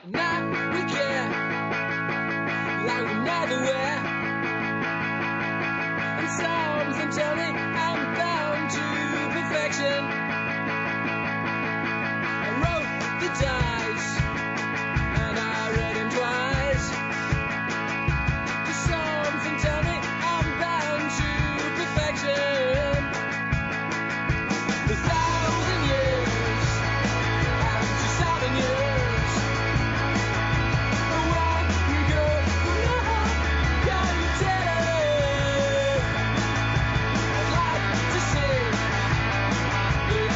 Now we care like we never were. And something tell me I'm bound to perfection. I wrote the dice and I read them twice. Just something tell me I'm bound to perfection. A thousand years and 2,000 years. Where we go from now, can you tell? I'd like to see the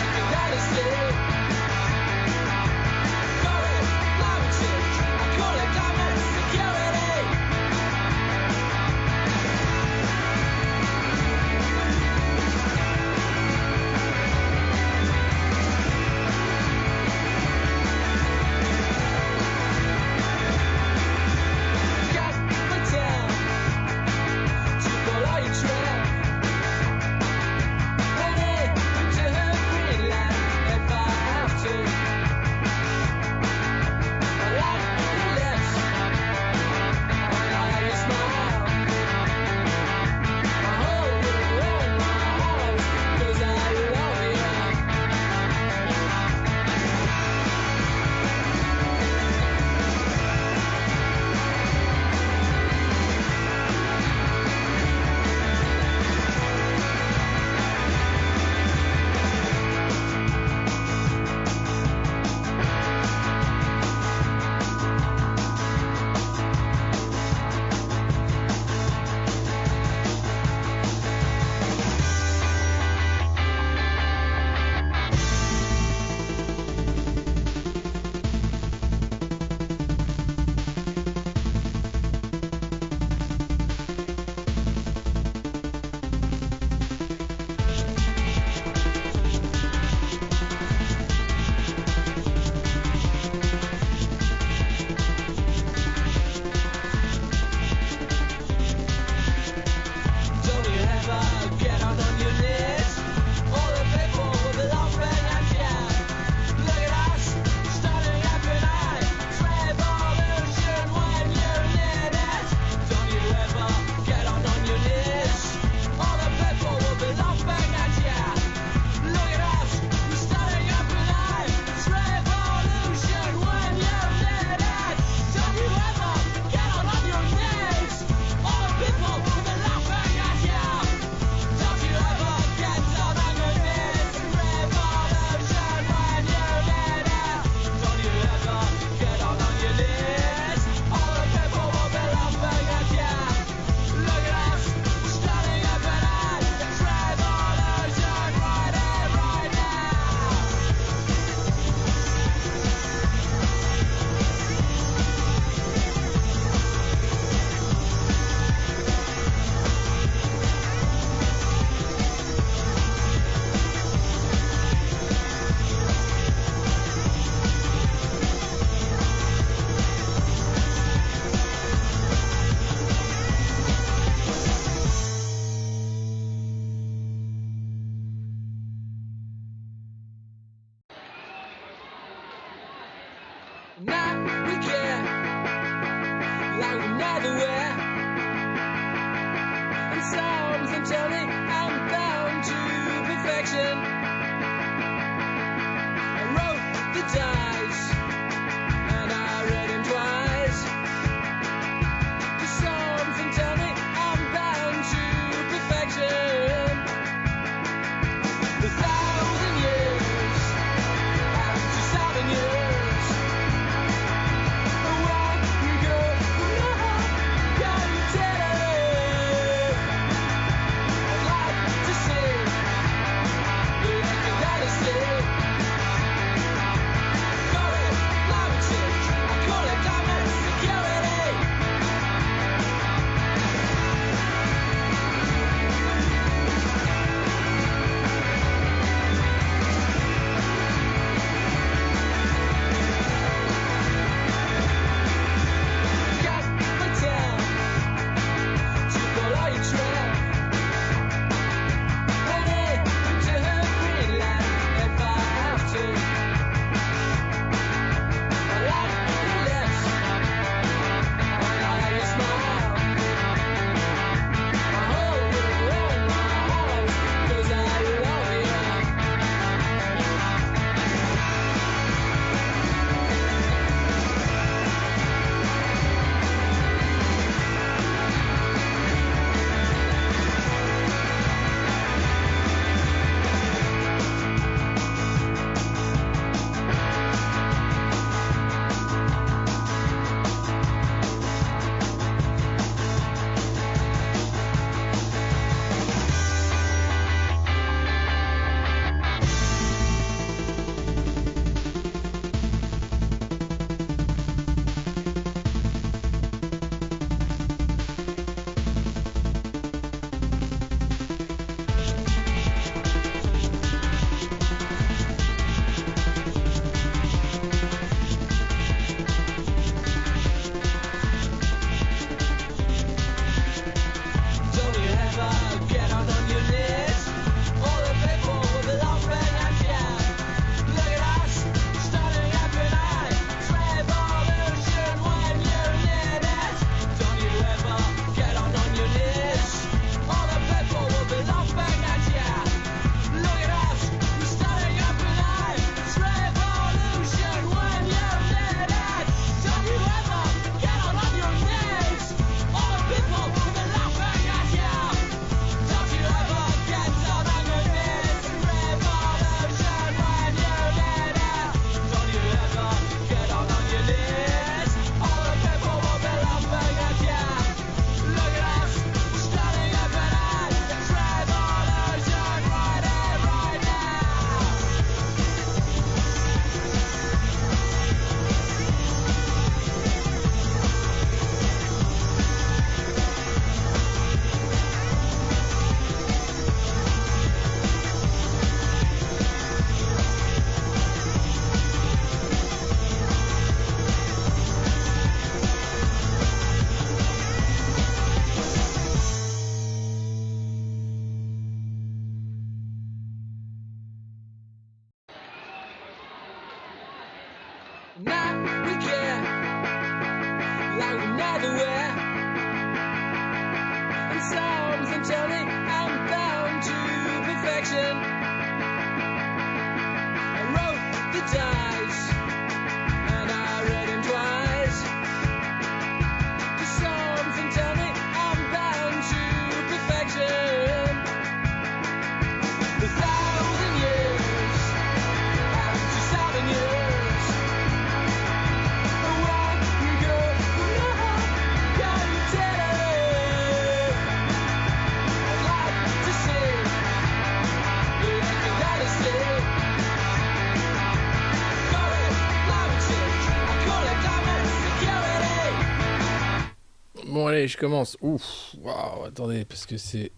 Bon, allez, je commence. Ouf, waouh, attendez, parce que c'est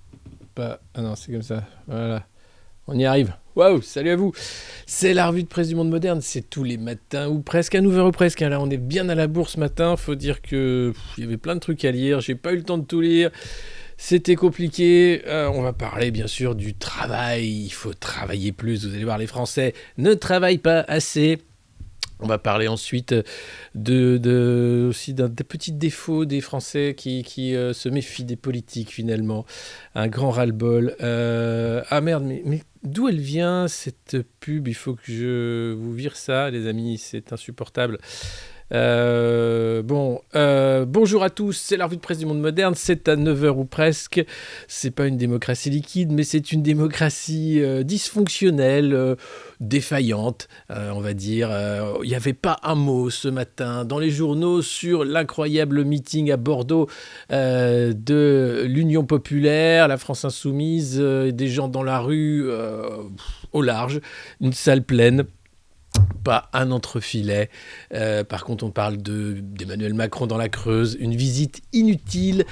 pas... Ah non, c'est comme ça. Voilà, on y arrive. Waouh, salut à vous. C'est la revue de presse du monde moderne, c'est tous les matins, ou presque, à 9h ou presque. Là, on est bien à la bourse ce matin. Faut dire que il y avait plein de trucs à lire. J'ai pas eu le temps de tout lire. C'était compliqué. On va parler, bien sûr, du travail. Il faut travailler plus. Vous allez voir, les Français ne travaillent pas assez. On va parler ensuite aussi d'un des petits défauts des Français qui se méfient des politiques finalement. Un grand ras-le-bol. Ah merde, mais d'où elle vient cette pub? Il faut que je vous vire ça, les amis, c'est insupportable. Bonjour à tous, c'est la revue de presse du monde moderne, c'est à 9h ou presque, c'est pas une démocratie liquide, mais c'est une démocratie dysfonctionnelle, défaillante, on va dire. Il n'y avait pas un mot ce matin dans les journaux sur l'incroyable meeting à Bordeaux de l'Union populaire, la France insoumise, des gens dans la rue, au large, une salle pleine. Pas un entrefilet. Par contre, on parle d'Emmanuel Macron dans la Creuse. Une visite inutile,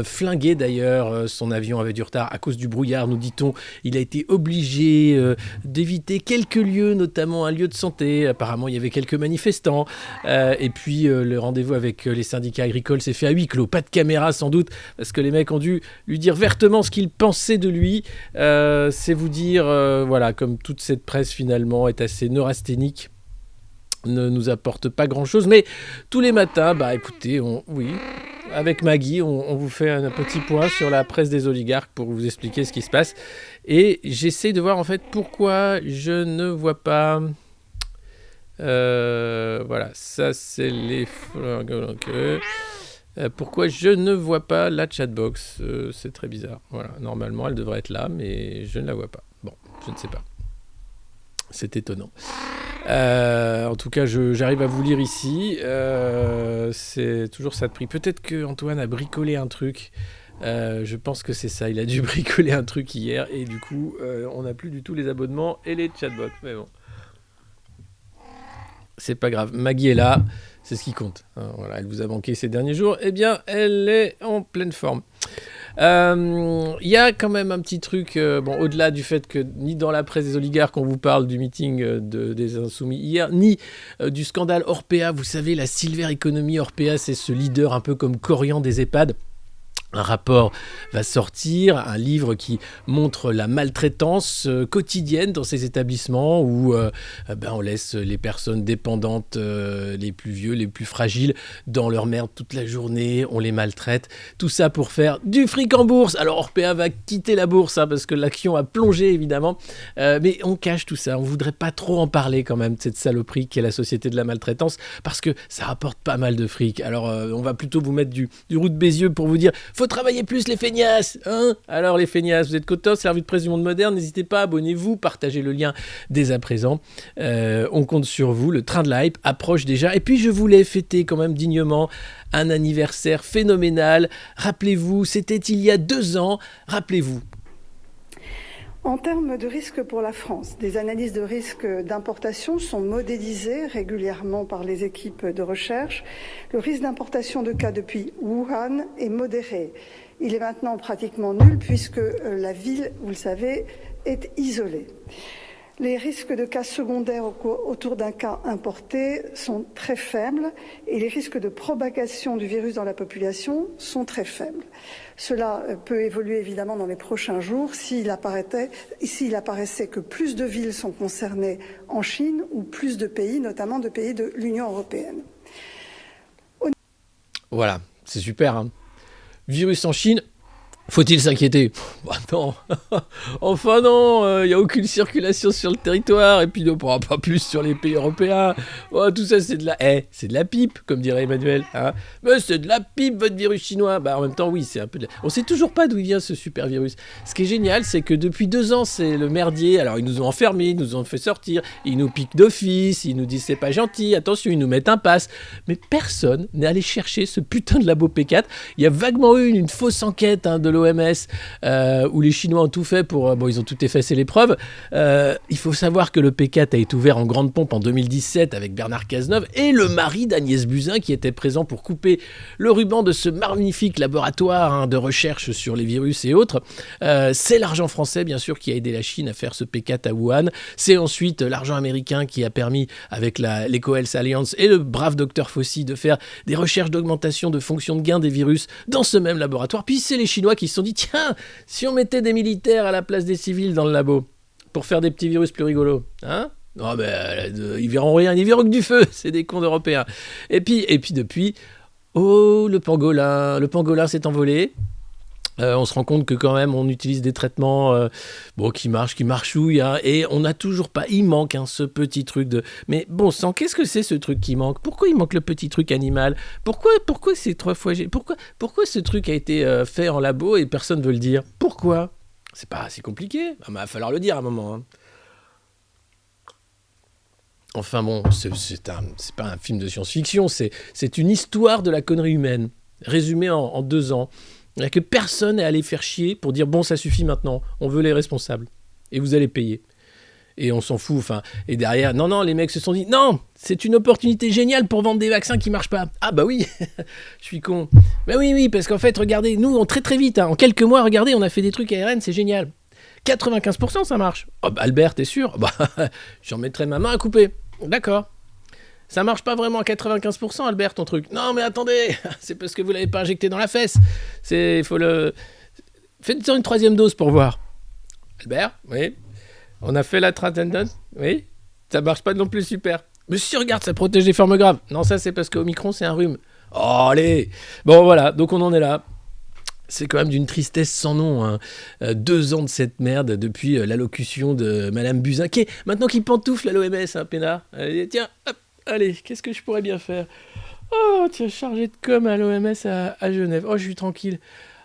flinguée d'ailleurs. Son avion avait du retard à cause du brouillard, nous dit-on. Il a été obligé d'éviter quelques lieux, notamment un lieu de santé. Apparemment, il y avait quelques manifestants. Et puis, le rendez-vous avec les syndicats agricoles s'est fait à huis clos. Pas de caméra, sans doute, parce que les mecs ont dû lui dire vertement ce qu'ils pensaient de lui. C'est vous dire, voilà, comme toute cette presse, finalement, est assez neurasthénique, ne nous apporte pas grand-chose, mais tous les matins, bah écoutez, avec Maggie, on vous fait un petit point sur la presse des oligarques pour vous expliquer ce qui se passe, et j'essaie de voir en fait pourquoi je ne vois pas... voilà, ça c'est les... pourquoi je ne vois pas la chatbox, c'est très bizarre. Voilà, normalement elle devrait être là, mais je ne la vois pas. Bon, je ne sais pas. C'est étonnant. En tout cas, j'arrive à vous lire ici. C'est toujours ça de prix. Peut-être que Antoine a bricolé un truc. Je pense que c'est ça. Il a dû bricoler un truc hier. Et du coup, on n'a plus du tout les abonnements et les chatbots. Mais bon. C'est pas grave. Maggie est là. C'est ce qui compte. Voilà, elle vous a manqué ces derniers jours. Eh bien, elle est en pleine forme. Il y a quand même un petit truc, au-delà du fait que ni dans la presse des oligarques on vous parle du meeting des Insoumis hier, ni du scandale Orpea. Vous savez, la Silver Economy Orpea, c'est ce leader un peu comme Corian des EHPAD. Un rapport va sortir, un livre qui montre la maltraitance quotidienne dans ces établissements où on laisse les personnes dépendantes, les plus vieux, les plus fragiles, dans leur merde toute la journée, on les maltraite. Tout ça pour faire du fric en bourse. Alors Orpea va quitter la bourse parce que l'action a plongé évidemment, mais on cache tout ça. On voudrait pas trop en parler quand même de cette saloperie qu'est la société de la maltraitance parce que ça rapporte pas mal de fric. Alors on va plutôt vous mettre du roux de Bézieux pour vous dire faut travailler plus les feignasses, hein. Alors les feignasses, vous êtes cotos, c'est la revue de presse du monde moderne, n'hésitez pas, abonnez-vous, partagez le lien dès à présent. On compte sur vous, le train de la hype approche déjà. Et puis je voulais fêter quand même dignement un anniversaire phénoménal. Rappelez-vous, c'était il y a 2 ans, rappelez-vous. En termes de risque pour la France, des analyses de risque d'importation sont modélisées régulièrement par les équipes de recherche. Le risque d'importation de cas depuis Wuhan est modéré. Il est maintenant pratiquement nul puisque la ville, vous le savez, est isolée. Les risques de cas secondaires autour d'un cas importé sont très faibles et les risques de propagation du virus dans la population sont très faibles. Cela peut évoluer évidemment dans les prochains jours s'il apparaissait que plus de villes sont concernées en Chine ou plus de pays, notamment de pays de l'Union européenne. Voilà, c'est super, hein. Virus en Chine. Faut-il s'inquiéter? Non. Enfin non, il n'y a aucune circulation sur le territoire, et puis on ne pourra pas plus sur les pays européens. Oh, tout ça c'est de la pipe, comme dirait Emmanuel. Hein. Mais c'est de la pipe votre virus chinois. Bah en même temps oui, c'est un peu On sait toujours pas d'où il vient ce super virus. Ce qui est génial, c'est que depuis 2 ans c'est le merdier. Alors ils nous ont enfermés, ils nous ont fait sortir, ils nous piquent d'office, ils nous disent c'est pas gentil, attention, ils nous mettent un pass. Mais personne n'est allé chercher ce putain de labo P4. Il y a vaguement eu une fausse enquête de l'OMS, où les Chinois ont tout fait pour... ils ont tout effacé les preuves. Il faut savoir que le P4 a été ouvert en grande pompe en 2017 avec Bernard Cazeneuve et le mari d'Agnès Buzyn qui était présent pour couper le ruban de ce magnifique laboratoire de recherche sur les virus et autres. C'est l'argent français, bien sûr, qui a aidé la Chine à faire ce P4 à Wuhan. C'est ensuite l'argent américain qui a permis, avec l'EcoHealth Alliance et le brave docteur Fauci, de faire des recherches d'augmentation de fonction de gain des virus dans ce même laboratoire. Puis c'est les Chinois qui se sont dit, tiens, si on mettait des militaires à la place des civils dans le labo pour faire des petits virus plus rigolos, hein? Non, ils verront rien, ils verront que du feu, c'est des cons d'Européens. Et puis depuis, le pangolin s'est envolé. On se rend compte que quand même on utilise des traitements qui marchouillent, hein, et on n'a toujours pas, il manque ce petit truc de... Mais bon sang, qu'est-ce que c'est ce truc qui manque? Pourquoi il manque le petit truc animal? Pourquoi c'est 3 fois... Pourquoi ce truc a été fait en labo et personne ne veut le dire? Pourquoi? C'est pas assez compliqué, il va falloir le dire à un moment, hein. Enfin bon, c'est pas un film de science-fiction, c'est une histoire de la connerie humaine, résumée en 2 ans. Il n'y a que personne n'est allé faire chier pour dire bon, ça suffit maintenant, on veut les responsables et vous allez payer. Et on s'en fout, et derrière, non, les mecs se sont dit non, c'est une opportunité géniale pour vendre des vaccins qui marchent pas. Ah bah oui, je suis con. Mais oui, parce qu'en fait, regardez, nous, très très vite, en quelques mois, regardez, on a fait des trucs ARN, c'est génial. 95% ça marche. Oh bah Albert, t'es sûr? Bah, j'en mettrai ma main à couper. D'accord. Ça marche pas vraiment à 95%, Albert, ton truc. Non, mais attendez, c'est parce que vous l'avez pas injecté dans la fesse. Faites une 3e dose pour voir. Albert, oui. On a fait la Tratendon, oui. Ça marche pas non plus super. Mais si, regarde, ça protège les formes graves. Non, ça, c'est parce qu'Omicron, c'est un rhume. Oh, allez. Bon, voilà, donc on en est là. C'est quand même d'une tristesse sans nom, hein. 2 ans de cette merde depuis l'allocution de Madame Buzyn, qui pantoufle à l'OMS, hein, Pénard. Tiens, hop. Allez, qu'est-ce que je pourrais bien faire? Oh, tiens, chargé de com à l'OMS à Genève. Oh, je suis tranquille.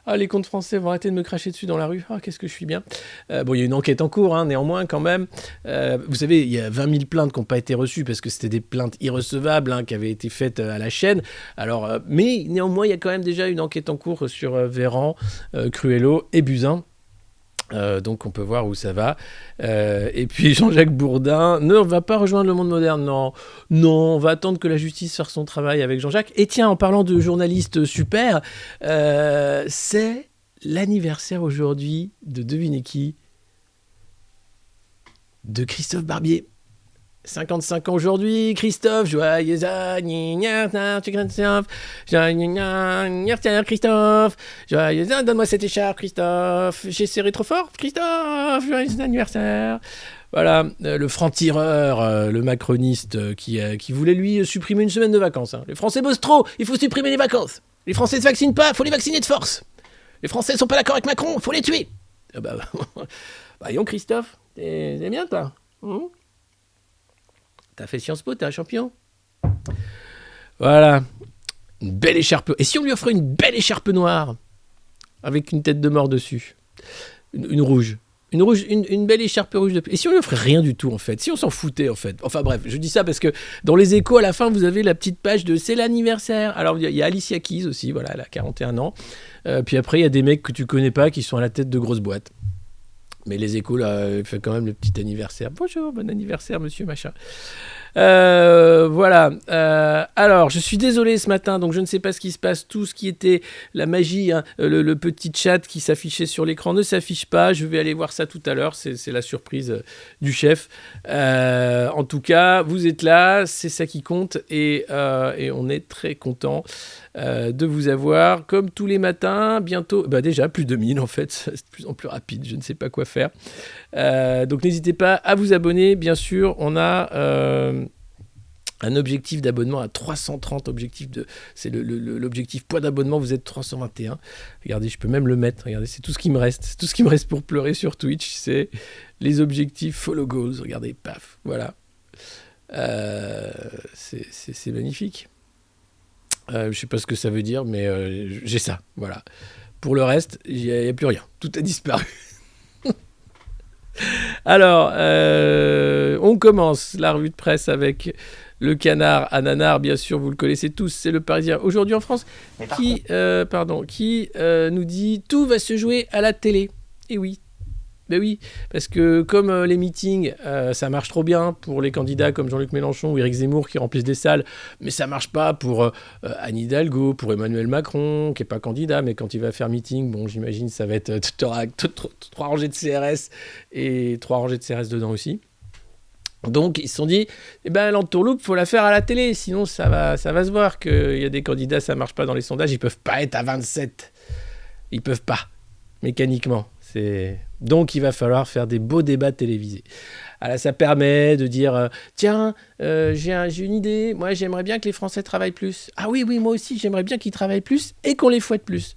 Ah, les comptes français vont arrêter de me cracher dessus dans la rue. Ah, qu'est-ce que je suis bien. Il y a une enquête en cours, hein, néanmoins, quand même. Vous savez, il y a 20 000 plaintes qui n'ont pas été reçues parce que c'était des plaintes irrecevables, hein, qui avaient été faites à la chaîne. Alors, mais néanmoins, il y a quand même déjà une enquête en cours sur Véran, Cruello et Buzyn. Donc on peut voir où ça va. Et puis Jean-Jacques Bourdin ne va pas rejoindre le Monde Moderne. Non, on va attendre que la justice fasse son travail avec Jean-Jacques. Et tiens, en parlant de journalistes super, c'est l'anniversaire aujourd'hui de, devinez qui? De Christophe Barbier. 55 ans aujourd'hui, Christophe, joyeux anniversaire, Christophe, joyeux, donne-moi cette écharpe, Christophe, j'ai serré trop fort, Christophe, joyeux anniversaire. Voilà, le franc-tireur, le macroniste qui voulait lui supprimer une semaine de vacances, hein. Les Français bossent trop, il faut supprimer les vacances. Les Français ne se vaccinent pas, il faut les vacciner de force. Les Français ne sont pas d'accord avec Macron, il faut les tuer. Voyons, Christophe, c'est bien toi. T'as fait Sciences Po, t'es un champion. Voilà. Une belle écharpe. Et si on lui offrait une belle écharpe noire avec une tête de mort dessus? Une rouge. Une belle écharpe rouge. Et si on lui offrait rien du tout, en fait? Si on s'en foutait, en fait? Enfin bref, je dis ça parce que dans les Échos, à la fin, vous avez la petite page de c'est l'anniversaire. Alors, il y a Alicia Keys aussi, voilà, elle a 41 ans. Puis après, il y a des mecs que tu connais pas qui sont à la tête de grosses boîtes. Mais les Échos, là, il fait quand même le petit anniversaire. Bonjour, bon anniversaire, monsieur machin. Voilà. Alors, je suis désolé ce matin, donc je ne sais pas ce qui se passe. Tout ce qui était la magie, hein, le petit chat qui s'affichait sur l'écran ne s'affiche pas. Je vais aller voir ça tout à l'heure. C'est la surprise du chef. En tout cas, vous êtes là, c'est ça qui compte, et on est très content de vous avoir comme tous les matins. Bientôt, déjà plus de 1000 en fait, c'est de plus en plus rapide. Je ne sais pas quoi faire. Donc n'hésitez pas à vous abonner. Bien sûr, on a un objectif d'abonnement à 330 objectifs c'est l'objectif poids d'abonnement, vous êtes 321. Regardez, je peux même le mettre. Regardez, c'est tout ce qui me reste. C'est tout ce qui me reste pour pleurer sur Twitch, c'est les objectifs follow goals. Regardez, paf, voilà. C'est magnifique. Je sais pas ce que ça veut dire, mais j'ai ça, voilà. Pour le reste, il n'y a plus rien. Tout a disparu. Alors, on commence la revue de presse avec Le canard à nanar, bien sûr, vous le connaissez tous, c'est le Parisien aujourd'hui en France, qui nous dit « Tout va se jouer à la télé ». Et oui. Ben oui, parce que comme les meetings, ça marche trop bien pour les candidats comme Jean-Luc Mélenchon ou Éric Zemmour qui remplissent des salles, mais ça marche pas pour Anne Hidalgo, pour Emmanuel Macron, qui est pas candidat, mais quand il va faire meeting, bon, j'imagine ça va être 3 rangées de CRS et 3 rangées de CRS dedans aussi. Donc ils se sont dit, eh ben l'entourloupe, faut la faire à la télé, sinon ça va se voir qu'il y a des candidats, ça marche pas dans les sondages, ils peuvent pas être à 27. Ils peuvent pas, mécaniquement. Donc, il va falloir faire des beaux débats télévisés. Alors, ça permet de dire tiens, j'ai une idée. Moi, j'aimerais bien que les Français travaillent plus. Ah oui, moi aussi, j'aimerais bien qu'ils travaillent plus et qu'on les fouette plus.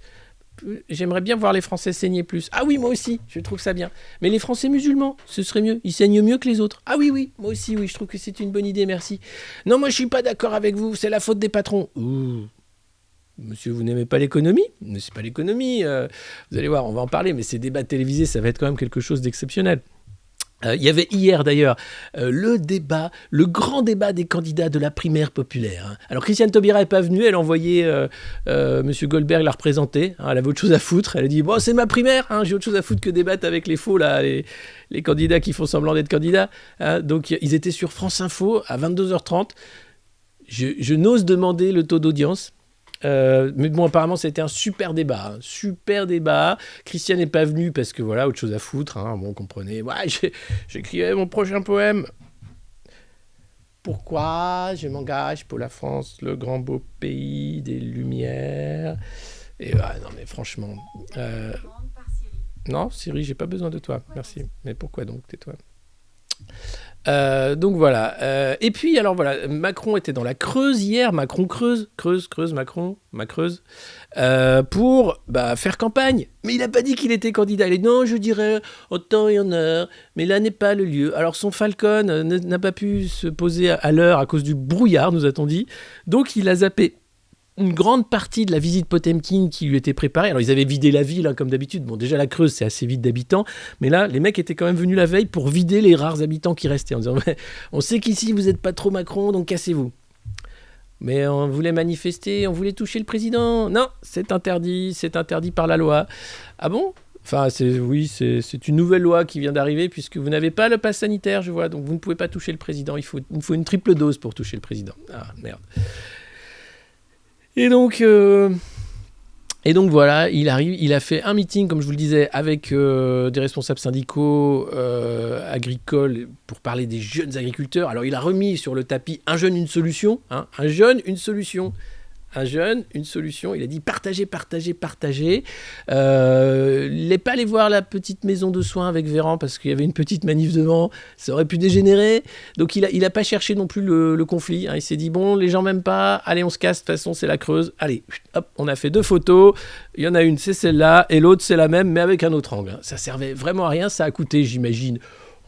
J'aimerais bien voir les Français saigner plus. Ah oui, moi aussi, je trouve ça bien. Mais les Français musulmans, ce serait mieux. Ils saignent mieux que les autres. Ah oui, moi aussi, oui, je trouve que c'est une bonne idée, merci. Non, moi, je suis pas d'accord avec vous. C'est la faute des patrons. Ouh. Monsieur, vous n'aimez pas l'économie ? Mais c'est pas l'économie. Vous allez voir, on va en parler, mais ces débats télévisés, ça va être quand même quelque chose d'exceptionnel. Il y avait hier d'ailleurs le grand débat des candidats de la primaire populaire. Hein. Alors Christiane Taubira n'est pas venue, elle a envoyé Monsieur Goldberg la représenter. Hein, elle avait autre chose à foutre. Elle a dit bon, c'est ma primaire, hein, j'ai autre chose à foutre que débattre avec les faux là, les candidats qui font semblant d'être candidats. Hein. Donc ils étaient sur France Info à 22h30. Je n'ose demander le taux d'audience. Mais bon, apparemment, c'était un super débat. Christiane n'est pas venue parce que voilà, autre chose à foutre. Hein. Bon, comprenez. Ouais, j'écrivais mon prochain poème. Pourquoi je m'engage pour la France, le grand beau pays des Lumières. Et non, mais franchement. Non, Siri, j'ai pas besoin de toi. Merci. Mais pourquoi donc, tais-toi. Donc voilà. Et puis alors voilà, Macron était dans la Creuse hier. Macron creuse, Macron, ma Creuse, pour faire campagne. Mais il n'a pas dit qu'il était candidat. Il a dit non, je dirais en temps et en heure, mais là n'est pas le lieu. Alors son Falcon n'a pas pu se poser à l'heure à cause du brouillard, nous a-t-on dit. Donc il a zappé une grande partie de la visite Potemkin qui lui était préparée. Alors, ils avaient vidé la ville, hein, comme d'habitude. Bon, déjà, la Creuse, c'est assez vide d'habitants. Mais là, les mecs étaient quand même venus la veille pour vider les rares habitants qui restaient. En disant, on sait qu'ici, vous n'êtes pas trop Macron, donc cassez-vous. Mais on voulait manifester, on voulait toucher le président. Non, c'est interdit par la loi. Ah bon ? Enfin, c'est une nouvelle loi qui vient d'arriver puisque vous n'avez pas le pass sanitaire, je vois. Donc, vous ne pouvez pas toucher le président. Il faut une triple dose pour toucher le président. Ah, merde. Et donc voilà, il arrive, il a fait un meeting, comme je vous le disais, avec des responsables syndicaux agricoles pour parler des jeunes agriculteurs. Alors il a remis sur le tapis un jeune, une solution. Hein, un jeune, une solution. Un jeune, une solution. Il a dit partagez. Il n'est pas allé voir la petite maison de soins avec Véran parce qu'il y avait une petite manif devant. Ça aurait pu dégénérer. Donc il a pas cherché non plus le conflit. Hein. Il s'est dit bon, les gens m'aiment pas. Allez, on se casse. De toute façon, c'est la Creuse. Allez, hop, on a fait 2 photos. Il y en a une, c'est celle-là, et l'autre, c'est la même, mais avec un autre angle. Ça servait vraiment à rien. Ça a coûté, j'imagine,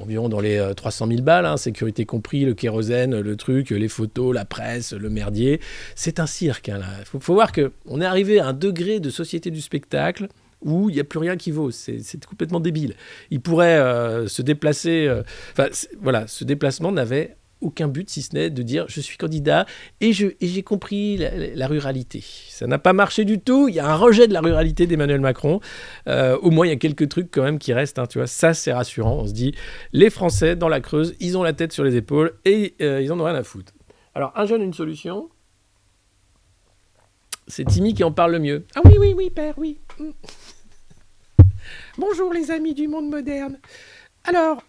environ dans les 300 000 balles, hein, sécurité compris, le kérosène, le truc, les photos, la presse, le merdier. C'est un cirque. Hein, là. Faut voir qu'on est arrivé à un degré de société du spectacle où il n'y a plus rien qui vaut. C'est complètement débile. Il pourrait se déplacer... voilà, ce déplacement n'avait aucun but, si ce n'est de dire je suis candidat et j'ai compris la ruralité. Ça n'a pas marché du tout. Il y a un rejet de la ruralité d'Emmanuel Macron. Au moins, il y a quelques trucs quand même qui restent. Hein, tu vois, ça, c'est rassurant. On se dit, les Français, dans la Creuse, ils ont la tête sur les épaules et ils en ont rien à foutre. Alors, un jeune, une solution. C'est Timmy qui en parle le mieux. Ah oui, père, oui. Bonjour, les amis du monde moderne. Alors,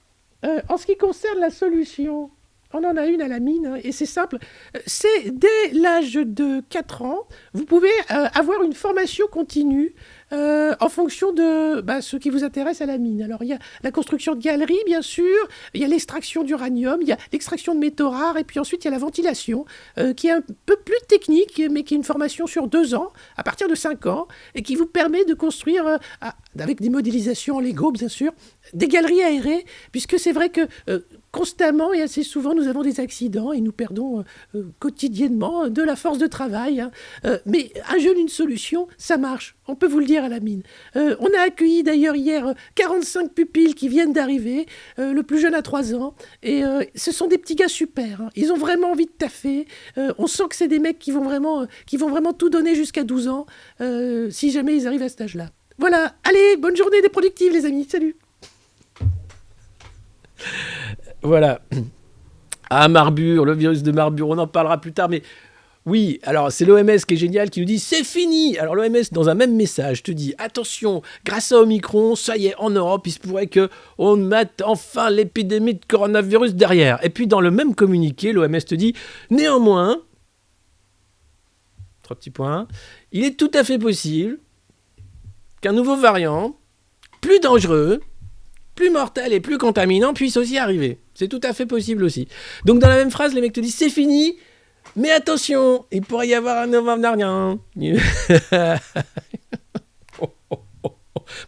en ce qui concerne la solution... On en a une à la mine, hein, et c'est simple. C'est dès l'âge de 4 ans, vous pouvez avoir une formation continue en fonction de ce qui vous intéresse à la mine. Alors, il y a la construction de galeries, bien sûr, il y a l'extraction d'uranium, il y a l'extraction de métaux rares, et puis ensuite, il y a la ventilation, qui est un peu plus technique, mais qui est une formation sur 2 ans, à partir de 5 ans, et qui vous permet de construire, avec des modélisations en Lego, bien sûr, des galeries aérées, puisque c'est vrai que... constamment et assez souvent, nous avons des accidents et nous perdons quotidiennement de la force de travail. Hein. Mais un jeune, une solution, ça marche. On peut vous le dire à la mine. On a accueilli d'ailleurs hier 45 pupilles qui viennent d'arriver. Le plus jeune a 3 ans. Et ce sont des petits gars super. Hein. Ils ont vraiment envie de taffer. On sent que c'est des mecs qui vont vraiment tout donner jusqu'à 12 ans. Si jamais ils arrivent à cet âge-là. Voilà. Allez, bonne journée des productives les amis. Salut. Voilà. Ah, Marburg, le virus de Marburg, on en parlera plus tard, mais oui, alors c'est l'OMS qui est génial, qui nous dit c'est fini. Alors l'OMS, dans un même message, te dit attention, grâce à Omicron, ça y est, en Europe, il se pourrait qu'on mette enfin l'épidémie de coronavirus derrière. Et puis dans le même communiqué, l'OMS te dit néanmoins, 3 petits points, il est tout à fait possible qu'un nouveau variant, plus dangereux, plus mortel et plus contaminant puisse aussi arriver. C'est tout à fait possible aussi. Donc dans la même phrase, les mecs te disent c'est fini, mais attention, il pourrait y avoir un nouveau variant.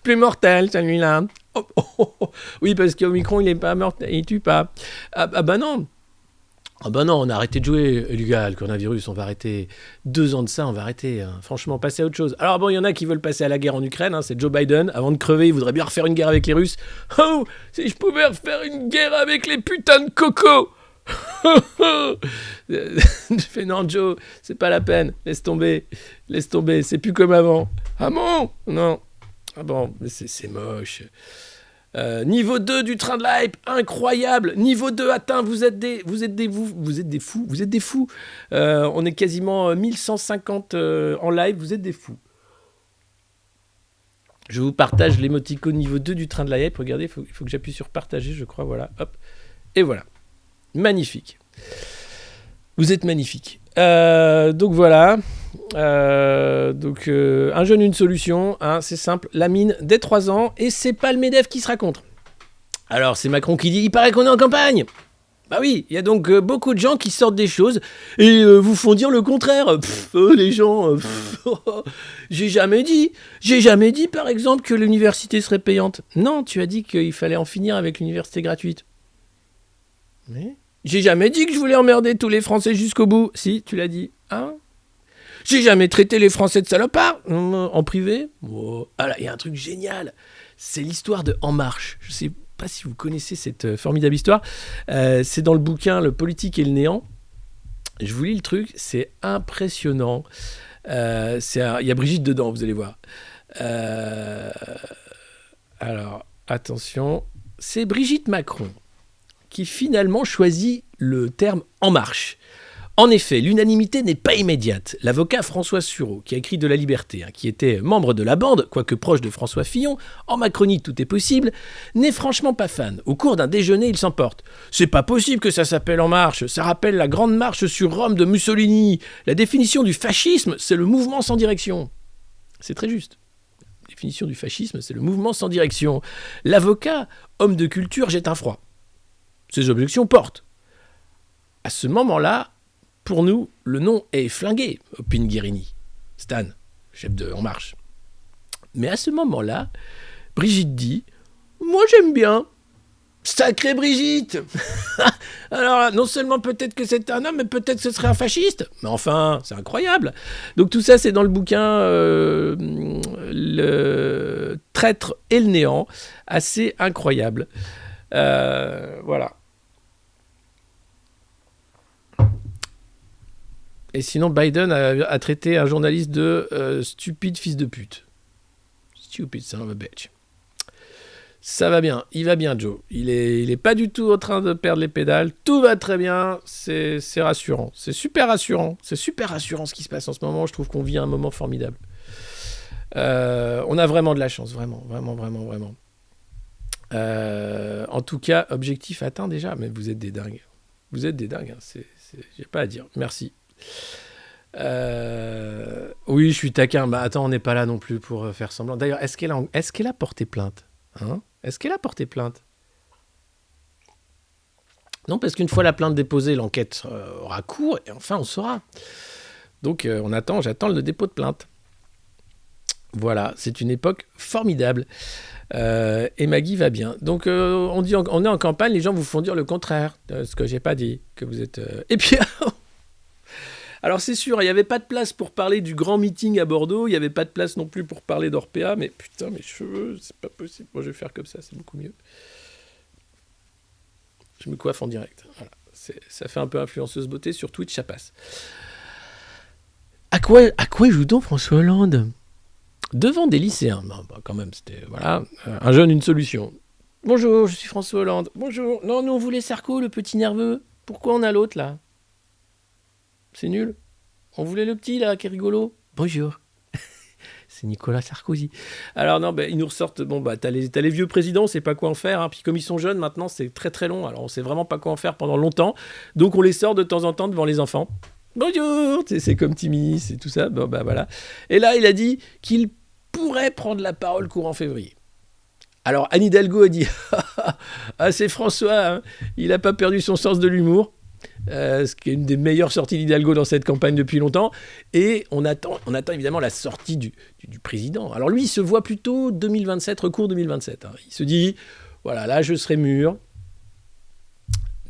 Plus mortel celui-là. Oui, parce qu'Omicron, il n'est pas mortel, il tue pas. Ah bah non. Ah bah non, on a arrêté de jouer, les gars, le coronavirus, on va arrêter. 2 ans de ça, on va arrêter. Hein. Franchement, passer à autre chose. Alors bon, il y en a qui veulent passer à la guerre en Ukraine, hein, c'est Joe Biden. Avant de crever, il voudrait bien refaire une guerre avec les Russes. Oh, si je pouvais refaire une guerre avec les putains de cocos. Je fais non, Joe, c'est pas la peine. Laisse tomber, c'est plus comme avant. Ah bon? Non. Ah bon, mais c'est moche. Niveau 2 du train de la hype, incroyable. Niveau 2 atteint, vous êtes des fous. On est quasiment 1150 en live, vous êtes des fous. Je vous partage l'émoticône niveau 2 du train de la hype. Regardez, il faut que j'appuie sur partager, je crois, voilà. Hop. Et voilà. Magnifique. Vous êtes magnifique. Donc voilà. Un jeune, une solution, hein, c'est simple, la mine dès 3 ans, et c'est pas le MEDEF qui sera contre. Alors c'est Macron qui dit, il paraît qu'on est en campagne. Bah oui, il y a donc beaucoup de gens qui sortent des choses et vous font dire le contraire. Les gens, j'ai jamais dit par exemple que l'université serait payante. Non, tu as dit qu'il fallait en finir avec l'université gratuite. Mais j'ai jamais dit que je voulais emmerder tous les Français jusqu'au bout. Si, tu l'as dit, hein? J'ai jamais traité les Français de salopards en privé. Oh. Ah là, il y a un truc génial. C'est l'histoire de En Marche. Je sais pas si vous connaissez cette formidable histoire. C'est dans le bouquin Le politique et le néant. Je vous lis le truc. C'est impressionnant. Il y a Brigitte dedans, vous allez voir. Alors, attention. C'est Brigitte Macron qui finalement choisit le terme « En Marche ». En effet, l'unanimité n'est pas immédiate. L'avocat François Sureau, qui a écrit de La Liberté, qui était membre de la bande, quoique proche de François Fillon, en Macronie tout est possible, n'est franchement pas fan. Au cours d'un déjeuner, il s'emporte. « C'est pas possible que ça s'appelle En Marche, ça rappelle la grande marche sur Rome de Mussolini. La définition du fascisme, c'est le mouvement sans direction. » C'est très juste. La définition du fascisme, c'est le mouvement sans direction. L'avocat, homme de culture, jette un froid. Ces objections portent. À ce moment-là, pour nous, le nom est flingué, opine Guérini. Stan, chef de En Marche. Mais à ce moment-là, Brigitte dit « Moi, j'aime bien. Sacrée Brigitte !» Alors, non seulement peut-être que c'est un homme, mais peut-être que ce serait un fasciste. Mais enfin, c'est incroyable. Donc tout ça, c'est dans le bouquin Le traître et le néant. Assez incroyable. Voilà. Et sinon, Biden a traité un journaliste de stupide fils de pute. Stupid son of a bitch. Ça va bien, il va bien, Joe. Il est pas du tout en train de perdre les pédales. Tout va très bien, c'est rassurant. C'est super rassurant. C'est super rassurant ce qui se passe en ce moment. Je trouve qu'on vit un moment formidable. On a vraiment de la chance, vraiment. En tout cas, objectif atteint déjà. Mais vous êtes des dingues. Vous êtes des dingues. Hein. J'ai pas à dire. Merci. Oui, je suis taquin. Bah attends, on n'est pas là non plus pour faire semblant. D'ailleurs, est-ce qu'elle a porté plainte, hein? Est-ce qu'elle a porté plainte? Non, parce qu'une fois la plainte déposée, l'enquête aura cours et enfin on saura. Donc j'attends le dépôt de plainte. Voilà, c'est une époque formidable. Et Maggie va bien. Donc on est en campagne, les gens vous font dire le contraire de ce que j'ai pas dit, que vous êtes. Et puis Alors c'est sûr, il n'y avait pas de place pour parler du grand meeting à Bordeaux, il n'y avait pas de place non plus pour parler d'Orpea, mais putain, mes cheveux, c'est pas possible. Moi, je vais faire comme ça, c'est beaucoup mieux. Je me coiffe en direct. Voilà. Ça fait un peu influenceuse beauté sur Twitch, ça passe. À quoi joue donc François Hollande ? Devant des lycéens. Non, bah, quand même, c'était... Voilà, un jeune, une solution. Bonjour, je suis François Hollande. Bonjour. Non, nous, on voulait Sarko, le petit nerveux. Pourquoi on a l'autre, là ? C'est nul. On voulait le petit, là, qui est rigolo. Bonjour. C'est Nicolas Sarkozy. Alors non, ils nous ressortent, t'as les vieux présidents, on sait pas quoi en faire, hein. Puis comme ils sont jeunes, maintenant, c'est très très long. Alors on sait vraiment pas quoi en faire pendant longtemps. Donc on les sort de temps en temps devant les enfants. Bonjour, c'est comme Timmy, c'est tout ça. Voilà. Et là, il a dit qu'il pourrait prendre la parole courant février. Alors Anne Hidalgo a dit ah, c'est François, hein. Il n'a pas perdu son sens de l'humour. Ce qui est une des meilleures sorties d'Hidalgo dans cette campagne depuis longtemps. Et on attend évidemment la sortie du président. Alors lui, il se voit plutôt 2027, recours 2027. Hein. Il se dit, voilà, là, je serai mûr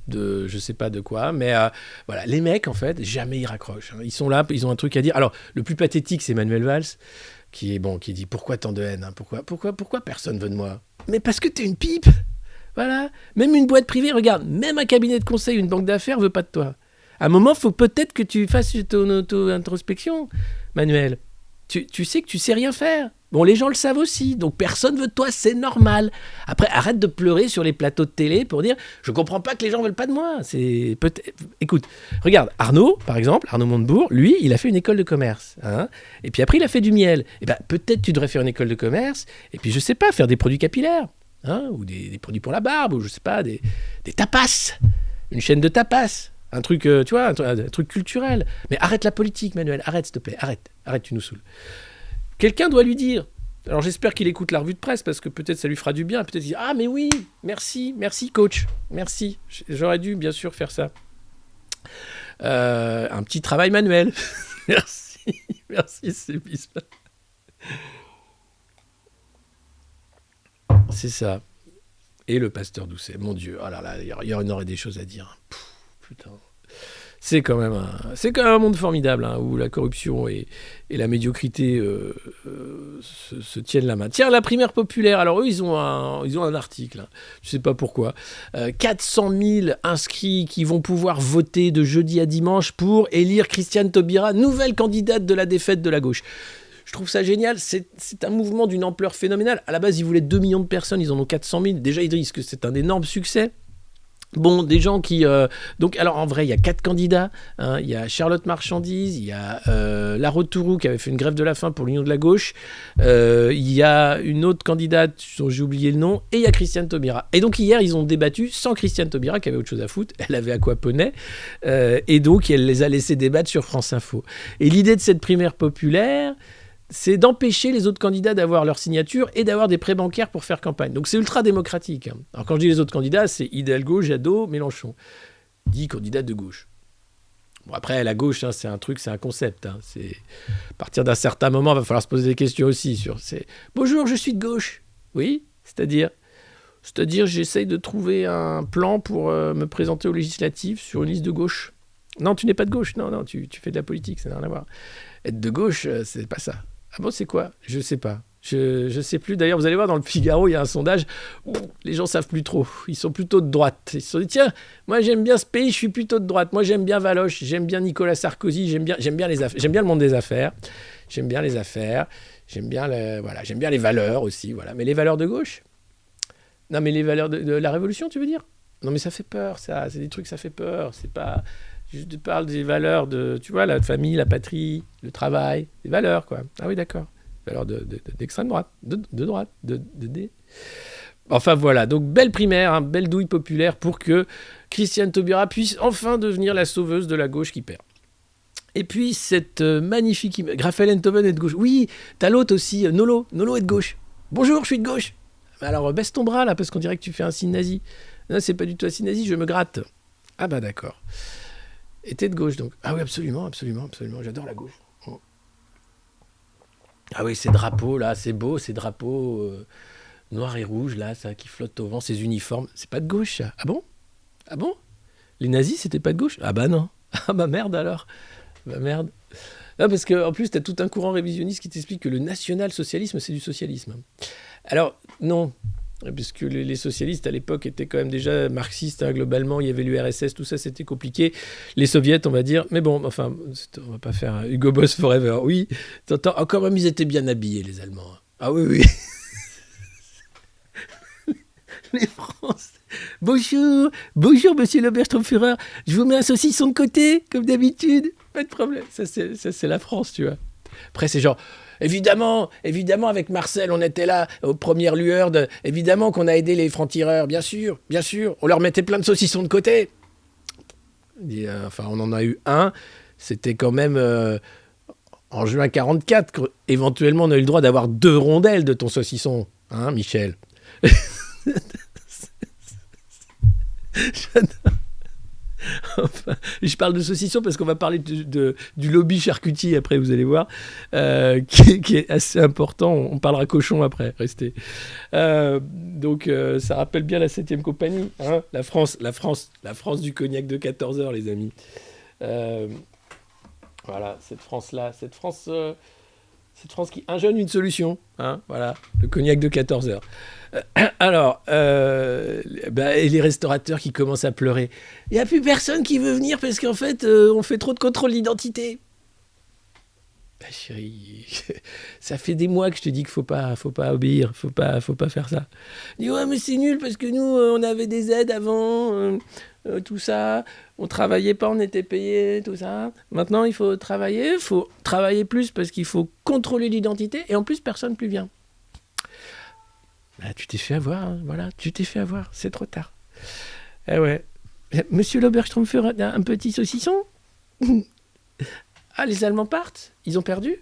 de je sais pas de quoi. Mais voilà, les mecs, en fait, jamais ils raccrochent. Hein. Ils sont là, ils ont un truc à dire. Alors, le plus pathétique, c'est Manuel Valls, qui dit, pourquoi tant de haine, hein, pourquoi personne veut de moi ? Mais parce que t'es une pipe. Voilà, même une boîte privée, regarde, même un cabinet de conseil, une banque d'affaires veut pas de toi. À un moment, il faut peut-être que tu fasses ton auto-introspection, Manuel. Tu sais que tu sais rien faire. Bon, les gens le savent aussi, donc personne veut de toi, c'est normal. Après, arrête de pleurer sur les plateaux de télé pour dire « Je comprends pas que les gens veulent pas de moi ». C'est peut-être... Écoute, regarde, Arnaud, par exemple, Arnaud Montebourg, lui, il a fait une école de commerce. Hein, et puis après, il a fait du miel. Et peut-être tu devrais faire une école de commerce, et puis je sais pas, faire des produits capillaires. Hein, ou des produits pour la barbe, ou je sais pas, des tapas, une chaîne de tapas, un truc, tu vois, un truc culturel. Mais arrête la politique, Manuel, arrête, s'il te plaît, arrête, tu nous saoules. Quelqu'un doit lui dire. Alors j'espère qu'il écoute la revue de presse, parce que peut-être ça lui fera du bien, peut-être il dit, ah mais oui, merci coach, merci, j'aurais dû bien sûr faire ça. Un petit travail manuel. merci, c'est bizarre. C'est ça. Et le pasteur Doucet, mon Dieu, oh là là, il y en aurait des choses à dire. Putain. C'est quand même un monde formidable, hein, où la corruption et la médiocrité se tiennent la main. Tiens, la primaire populaire, alors eux, ils ont un article, hein, je ne sais pas pourquoi. 400 000 inscrits qui vont pouvoir voter de jeudi à dimanche pour élire Christiane Taubira, nouvelle candidate de la défaite de la gauche. Je trouve ça génial, c'est un mouvement d'une ampleur phénoménale. À la base, ils voulaient 2 millions de personnes, ils en ont 400 000. Déjà, ils disent que c'est un énorme succès. Bon, des gens qui... Donc, alors, en vrai, il y a 4 candidats. Hein. Il y a Charlotte Marchandise, il y a Laro Tourou qui avait fait une grève de la faim pour l'Union de la gauche. Il y a une autre candidate dont j'ai oublié le nom. Et il y a Christiane Taubira. Et donc, hier, ils ont débattu sans Christiane Taubira qui avait autre chose à foutre. Elle avait Aquaponet. Et donc, elle les a laissés débattre sur France Info. Et l'idée de cette primaire populaire... c'est d'empêcher les autres candidats d'avoir leur signature et d'avoir des prêts bancaires pour faire campagne. Donc c'est ultra démocratique. Hein. Alors quand je dis les autres candidats, c'est Hidalgo, Jadot, Mélenchon. 10 candidats de gauche. Bon après, la gauche, hein, c'est un truc, c'est un concept. Hein. C'est... À partir d'un certain moment, il va falloir se poser des questions aussi. Bonjour, je suis de gauche. Oui, c'est-à-dire, j'essaye de trouver un plan pour me présenter aux législatives sur une liste de gauche. Non, tu n'es pas de gauche. Non, tu fais de la politique, ça n'a rien à voir. Être de gauche, c'est pas ça. Ah bon, c'est quoi ? Je sais pas. Je sais plus. D'ailleurs, vous allez voir, dans le Figaro, il y a un sondage où les gens savent plus trop. Ils sont plutôt de droite. Ils se sont dit, tiens, moi j'aime bien ce pays, je suis plutôt de droite. Moi j'aime bien Valoche, j'aime bien Nicolas Sarkozy, j'aime bien le monde des affaires. J'aime bien les affaires. J'aime bien les valeurs aussi. Voilà. Mais les valeurs de gauche ? Non, mais les valeurs de la Révolution, tu veux dire ? Non, mais ça fait peur, ça. C'est des trucs, ça fait peur. C'est pas... Je te parle des valeurs de, tu vois, la famille, la patrie, le travail, des valeurs, quoi. Ah oui, d'accord. Valeurs d'extrême droite, de droite, Enfin, voilà. Donc, belle primaire, hein, belle douille populaire pour que Christiane Taubira puisse enfin devenir la sauveuse de la gauche qui perd. Et puis, cette magnifique... Raphaël Enthoven est de gauche. Oui, t'as l'autre aussi, Nolo. Nolo est de gauche. Bonjour, je suis de gauche. Alors, baisse ton bras, là, parce qu'on dirait que tu fais un signe nazi. Non, c'est pas du tout un signe nazi, je me gratte. Ah bah, d'accord. Et t'es de gauche, donc. Ah oui, absolument. J'adore la gauche. Oh. Ah oui, ces drapeaux, là, c'est beau, ces drapeaux noirs et rouges, là, ça, qui flottent au vent, ces uniformes. C'est pas de gauche, ça. Ah bon ? Les nazis, c'était pas de gauche ? Ah bah non. Ah bah merde, alors. Bah merde. Non, parce qu'en plus, tu as tout un courant révisionniste qui t'explique que le national-socialisme, c'est du socialisme. Alors, non. Puisque les socialistes, à l'époque, étaient quand même déjà marxistes, hein, globalement. Il y avait l'URSS, tout ça, c'était compliqué. Les soviets, on va dire. Mais bon, enfin, on va pas faire Hugo Boss forever. Oui, t'entends, oh, quand même, ils étaient bien habillés, les Allemands. Ah oui, oui. Les Français. Bonjour, monsieur l'Oberstromführer. Je vous mets un saucisson de côté, comme d'habitude. Pas de problème. Ça, c'est la France, tu vois. Après, c'est genre, évidemment, avec Marcel, on était là aux premières lueurs. Évidemment qu'on a aidé les francs-tireurs, bien sûr. On leur mettait plein de saucissons de côté. Enfin, on en a eu un. C'était quand même en juin 44. Éventuellement, on a eu le droit d'avoir 2 rondelles de ton saucisson. Hein, Michel? Enfin, je parle de saucisson parce qu'on va parler du lobby charcutier après, vous allez voir, qui est assez important. On parlera cochon après, restez. Donc ça rappelle bien la 7e compagnie, hein, la France du cognac de 14 heures, les amis. Voilà, cette France-là, cette France qui, un jeune, une solution, hein, voilà, le cognac de 14 heures. Alors, et les restaurateurs qui commencent à pleurer. Il n'y a plus personne qui veut venir parce qu'en fait, on fait trop de contrôle d'identité. Bah, chérie, ça fait des mois que je te dis qu'il faut pas obéir, faut pas faire ça. Je dis ouais, mais c'est nul parce que nous, on avait des aides avant, tout ça, on travaillait pas, on était payé, tout ça. Maintenant, il faut travailler plus parce qu'il faut contrôler l'identité et en plus, personne plus vient. Bah, tu t'es fait avoir, hein, voilà, tu t'es fait avoir, c'est trop tard. Eh ouais. Monsieur l'Oberstromführer, un petit saucisson? Ah, les Allemands partent? Ils ont perdu?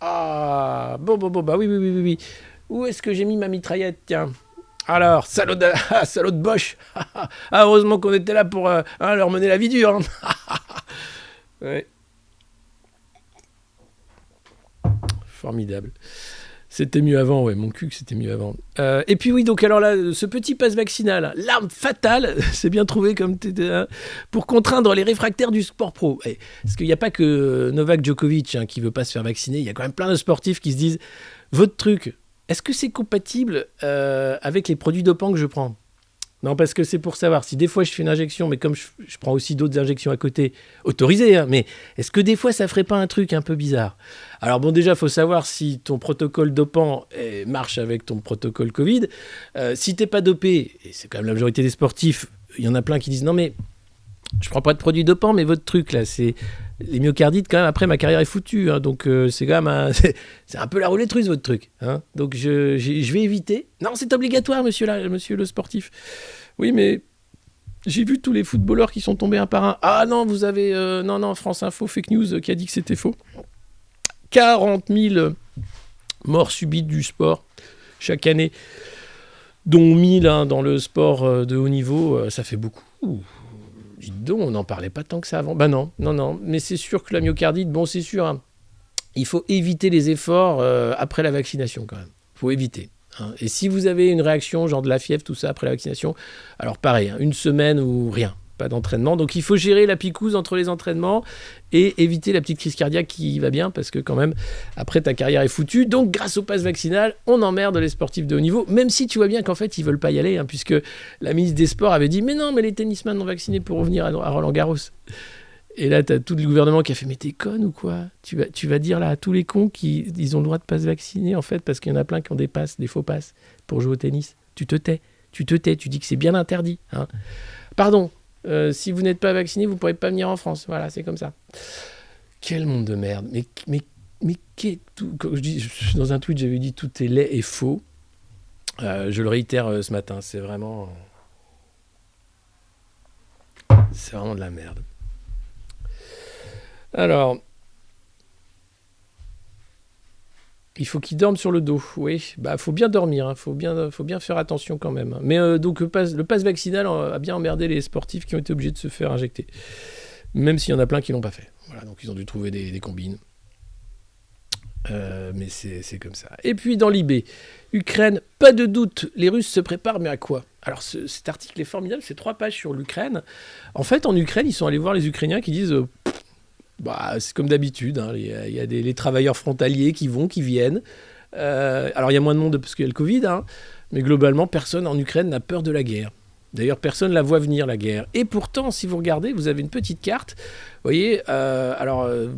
Ah, bon, bah oui. Où est-ce que j'ai mis ma mitraillette, tiens? Alors, salaud de Bosch. Ah, heureusement qu'on était là pour leur mener la vie dure. Hein. Ouais. Formidable. C'était mieux avant, ouais, mon cul que c'était mieux avant. Et puis oui, donc alors là, ce petit passe vaccinal, l'arme fatale, c'est bien trouvé comme pour contraindre les réfractaires du sport pro. Parce qu'il n'y a pas que Novak Djokovic qui veut pas se faire vacciner, il y a quand même plein de sportifs qui se disent, votre truc, est-ce que c'est compatible avec les produits dopants que je prends? Non, parce que c'est pour savoir si des fois je fais une injection, mais comme je prends aussi d'autres injections à côté, autorisées, hein, mais est-ce que des fois ça ferait pas un truc un peu bizarre? Alors bon, déjà, il faut savoir si ton protocole dopant marche avec ton protocole Covid. Si t'es pas dopé, et c'est quand même la majorité des sportifs, il y en a plein qui disent non mais je prends pas de produits dopants, mais votre truc là, c'est les myocardites quand même. Après, ma carrière est foutue, hein, donc c'est quand même c'est un peu la roulette russe votre truc. Hein, donc je vais éviter. Non, c'est obligatoire, monsieur le sportif. Oui, mais j'ai vu tous les footballeurs qui sont tombés un par un. Ah non, vous avez non France Info fake news qui a dit que c'était faux. 40 000 morts subites du sport chaque année, dont 1000 dans le sport de haut niveau, ça fait beaucoup. Dites donc, on n'en parlait pas tant que ça avant. Ben non, mais c'est sûr que la myocardite, bon c'est sûr, hein, il faut éviter les efforts après la vaccination quand même. Il faut éviter. Hein. Et si vous avez une réaction, genre de la fièvre, tout ça, après la vaccination, alors pareil, hein, une semaine ou rien. Pas d'entraînement. Donc il faut gérer la picouse entre les entraînements et éviter la petite crise cardiaque qui va bien parce que quand même, après ta carrière est foutue. Donc grâce au pass vaccinal, on emmerde les sportifs de haut niveau, même si tu vois bien qu'en fait, ils veulent pas y aller, hein, puisque la ministre des Sports avait dit « Mais non, mais les tennisman non vaccinés pour revenir à Roland-Garros ». Et là, tu as tout le gouvernement qui a fait « Mais t'es conne ou quoi ? Tu vas dire là à tous les cons qu'ils ont le droit de pas se vacciner, en fait, parce qu'il y en a plein qui ont des passes, des faux passes pour jouer au tennis. Tu te tais, tu dis que c'est bien interdit. Hein. Pardon. Si vous n'êtes pas vacciné, vous ne pourrez pas venir en France. Voilà, c'est comme ça. Quel monde de merde. Mais quand dans un tweet, j'avais dit tout est laid et faux. Je le réitère ce matin. C'est vraiment de la merde. Alors, il faut qu'il dorme sur le dos. Oui, bah faut bien dormir, hein. Faut bien faire attention quand même. Mais donc le pass vaccinal a bien emmerdé les sportifs qui ont été obligés de se faire injecter, même s'il y en a plein qui l'ont pas fait. Voilà, donc ils ont dû trouver des combines. Mais c'est comme ça. Et puis dans l'IB, Ukraine, pas de doute, les Russes se préparent, mais à quoi? Alors cet article est formidable, c'est 3 pages sur l'Ukraine. En fait, en Ukraine, ils sont allés voir les Ukrainiens qui disent Bah, c'est comme d'habitude, hein. Il y a les travailleurs frontaliers qui vont, qui viennent. Alors il y a moins de monde parce qu'il y a le Covid, hein, mais globalement, personne en Ukraine n'a peur de la guerre. D'ailleurs, personne ne la voit venir, la guerre. Et pourtant, si vous regardez, vous avez une petite carte. Vous voyez,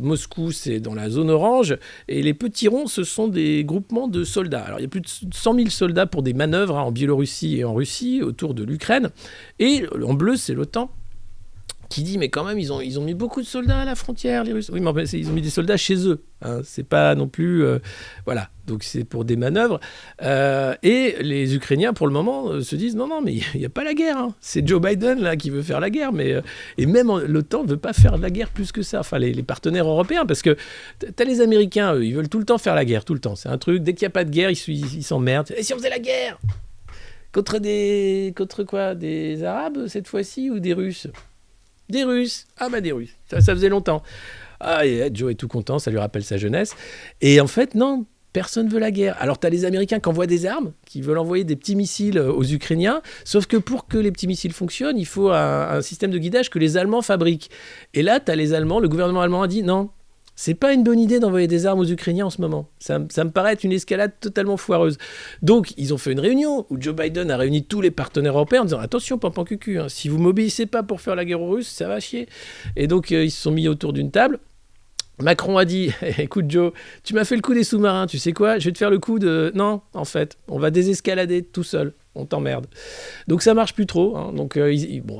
Moscou, c'est dans la zone orange. Et les petits ronds, ce sont des groupements de soldats. Alors, il y a plus de 100 000 soldats pour des manœuvres, hein, en Biélorussie et en Russie, autour de l'Ukraine. Et en bleu, c'est l'OTAN, qui dit, mais quand même, ils ont mis beaucoup de soldats à la frontière, les Russes. Oui, mais ils ont mis des soldats chez eux. Hein. C'est pas non plus... voilà, donc c'est pour des manœuvres. Et les Ukrainiens, pour le moment, se disent, non, mais il n'y a pas la guerre. Hein. C'est Joe Biden, là, qui veut faire la guerre. Et même l'OTAN ne veut pas faire la guerre plus que ça. Enfin, les partenaires européens, parce que t'as les Américains, eux, ils veulent tout le temps faire la guerre, tout le temps. C'est un truc, dès qu'il n'y a pas de guerre, ils s'emmerdent. Et si on faisait la guerre contre quoi? Des Arabes, cette fois-ci, ou des Russes? Des Russes. Ah bah des Russes. Ça faisait longtemps. Ah, et Joe est tout content, ça lui rappelle sa jeunesse. Et en fait, non, personne veut la guerre. Alors tu as les Américains qui envoient des armes, qui veulent envoyer des petits missiles aux Ukrainiens, sauf que pour que les petits missiles fonctionnent, il faut un système de guidage que les Allemands fabriquent. Et là, tu as les Allemands, le gouvernement allemand a dit non, c'est pas une bonne idée d'envoyer des armes aux Ukrainiens en ce moment. Ça me paraît être une escalade totalement foireuse. Donc, ils ont fait une réunion où Joe Biden a réuni tous les partenaires européens en disant « Attention, pampan cucu, hein, si vous m'obéissez pas pour faire la guerre aux Russes, ça va chier. » Et donc, ils se sont mis autour d'une table. Macron a dit « Écoute Joe, tu m'as fait le coup des sous-marins, tu sais quoi? Je vais te faire le coup de... Non, en fait, on va désescalader tout seul. On t'emmerde. » Donc ça marche plus trop. Hein. Donc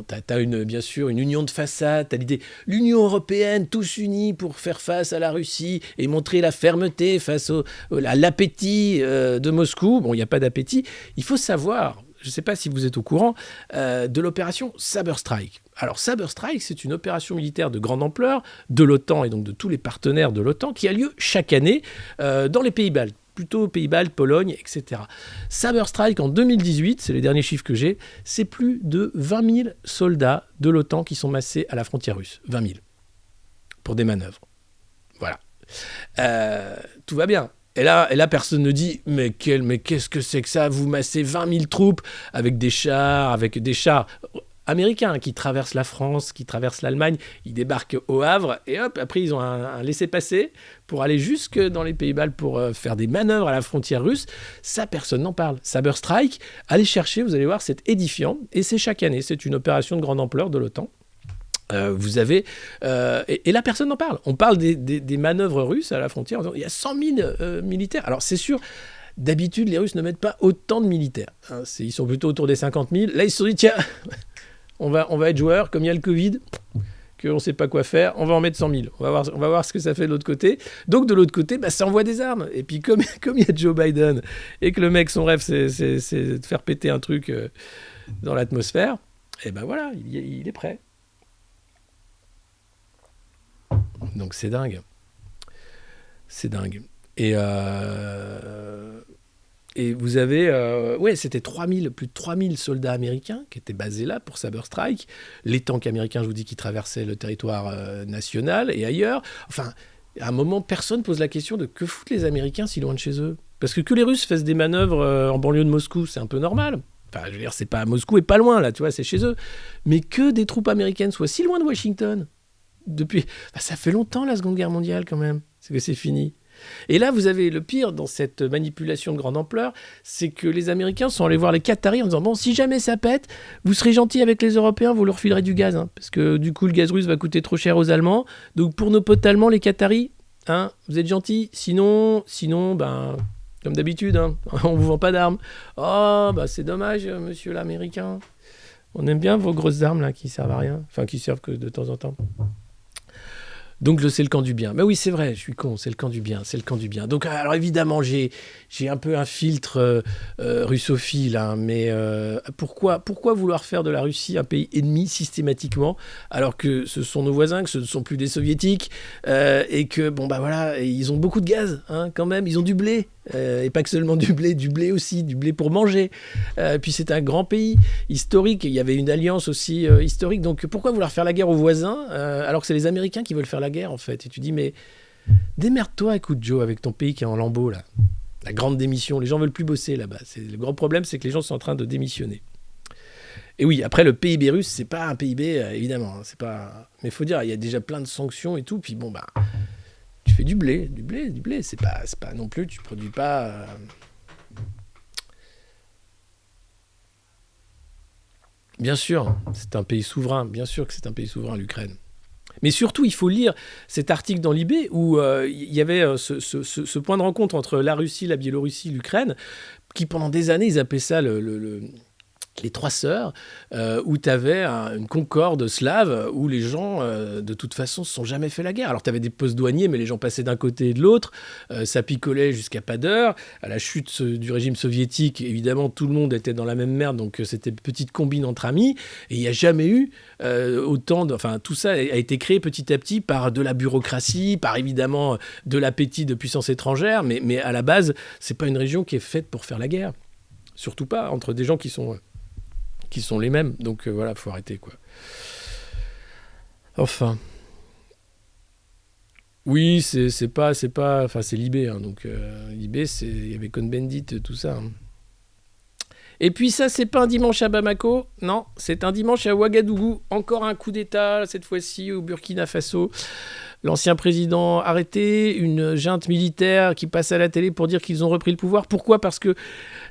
t'as bien sûr une union de façade. T'as l'idée l'Union européenne tous unis pour faire face à la Russie et montrer la fermeté face à l'appétit de Moscou. Bon, il n'y a pas d'appétit. Il faut savoir, je ne sais pas si vous êtes au courant, de l'opération Saber Strike. Alors Saber Strike, c'est une opération militaire de grande ampleur de l'OTAN et donc de tous les partenaires de l'OTAN qui a lieu chaque année dans les pays baltes. Plutôt Pays-Bas, Pologne, etc. Saber Strike en 2018, c'est les derniers chiffres que j'ai, c'est plus de 20 000 soldats de l'OTAN qui sont massés à la frontière russe. 20 000. Pour des manœuvres. Voilà. Tout va bien. Et là, personne ne dit « Mais qu'est-ce que c'est que ça? Vous massez 20 000 troupes avec des chars américains qui traversent la France, qui traversent l'Allemagne, ils débarquent au Havre et hop, après ils ont un laissez-passer pour aller jusque dans les Pays-Bas pour faire des manœuvres à la frontière russe. Ça, personne n'en parle. Saber Strike, allez chercher, vous allez voir, c'est édifiant et c'est chaque année. C'est une opération de grande ampleur de l'OTAN. Vous avez... et là, personne n'en parle. On parle des manœuvres russes à la frontière. Il y a 100 000 militaires. Alors, c'est sûr... D'habitude, les Russes ne mettent pas autant de militaires. Hein, ils sont plutôt autour des 50 000. Là, ils se sont dit, tiens, on va être joueurs, comme il y a le Covid, qu'on ne sait pas quoi faire, on va en mettre 100 000. On va voir ce que ça fait de l'autre côté. Donc, de l'autre côté, ça envoie des armes. Et puis, comme il y a Joe Biden, et que le mec, son rêve, c'est de faire péter un truc dans l'atmosphère, et ben voilà, il est prêt. Donc, c'est dingue. C'est dingue. Et vous avez... c'était plus de 3000 soldats américains qui étaient basés là pour Saber Strike. Les tanks américains, je vous dis, qui traversaient le territoire national et ailleurs. Enfin, à un moment, personne pose la question de que foutent les Américains si loin de chez eux? Parce que les Russes fassent des manœuvres en banlieue de Moscou, c'est un peu normal. Enfin, je veux dire, c'est pas à Moscou et pas loin, là, tu vois, c'est chez eux. Mais que des troupes américaines soient si loin de Washington, depuis... ça fait longtemps, la Seconde Guerre mondiale, quand même. C'est que c'est fini. Et là, vous avez le pire dans cette manipulation de grande ampleur, c'est que les Américains sont allés voir les Qataris en disant « Bon, si jamais ça pète, vous serez gentils avec les Européens, vous leur filerez du gaz. Hein, parce que du coup, le gaz russe va coûter trop cher aux Allemands. Donc pour nos potes allemands, les Qataris, hein, vous êtes gentils. Sinon, comme d'habitude, hein, on vous vend pas d'armes. Oh, c'est dommage, monsieur l'Américain. On aime bien vos grosses armes là qui servent à rien. Enfin, qui servent que de temps en temps. » Donc, c'est le camp du bien. Mais oui, c'est vrai, je suis con, c'est le camp du bien, c'est le camp du bien. Donc, alors évidemment, j'ai un peu un filtre russophile, hein, mais pourquoi vouloir faire de la Russie un pays ennemi systématiquement, alors que ce sont nos voisins, que ce ne sont plus des soviétiques, et que, voilà, ils ont beaucoup de gaz, hein, quand même, ils ont du blé. Et pas que seulement du blé aussi, du blé pour manger. Puis c'est un grand pays historique, il y avait une alliance aussi historique. Donc pourquoi vouloir faire la guerre aux voisins alors que c'est les Américains qui veulent faire la guerre en fait? Et tu dis mais démerde-toi, écoute Joe, avec ton pays qui est en lambeaux là. La grande démission, les gens veulent plus bosser là-bas. Le grand problème c'est que les gens sont en train de démissionner. Et oui, après, le PIB russe, c'est pas un PIB, évidemment. Hein, c'est pas... Mais il faut dire, il y a déjà plein de sanctions et tout. Puis bon, bah, tu fais du blé. C'est pas non plus, tu produis pas... Bien sûr, c'est un pays souverain. Bien sûr que c'est un pays souverain, l'Ukraine. Mais surtout, il faut lire cet article dans l'IB où il y avait ce point de rencontre entre la Russie, la Biélorussie, l'Ukraine, qui pendant des années, ils appelaient ça les trois sœurs, où tu avais une concorde slave, où les gens, de toute façon, se sont jamais fait la guerre. Alors, tu avais des postes douaniers, mais les gens passaient d'un côté et de l'autre. Ça picolait jusqu'à pas d'heure. À la chute du régime soviétique, évidemment, tout le monde était dans la même merde, donc c'était une petite combine entre amis. Et il n'y a jamais eu autant de... Enfin, tout ça a été créé petit à petit par de la bureaucratie, par évidemment de l'appétit de puissances étrangères, mais à la base, c'est pas une région qui est faite pour faire la guerre. Surtout pas entre des gens qui sont les mêmes. Donc voilà, faut arrêter, quoi. Enfin. Oui, c'est pas... Enfin, c'est Libé, hein, donc Libé, il y avait Cohn-Bendit, tout ça. Hein. Et puis ça, c'est pas un dimanche à Bamako, non, c'est un dimanche à Ouagadougou. Encore un coup d'État, cette fois-ci au Burkina Faso. L'ancien président arrêté, une junte militaire qui passe à la télé pour dire qu'ils ont repris le pouvoir. Pourquoi ? Parce que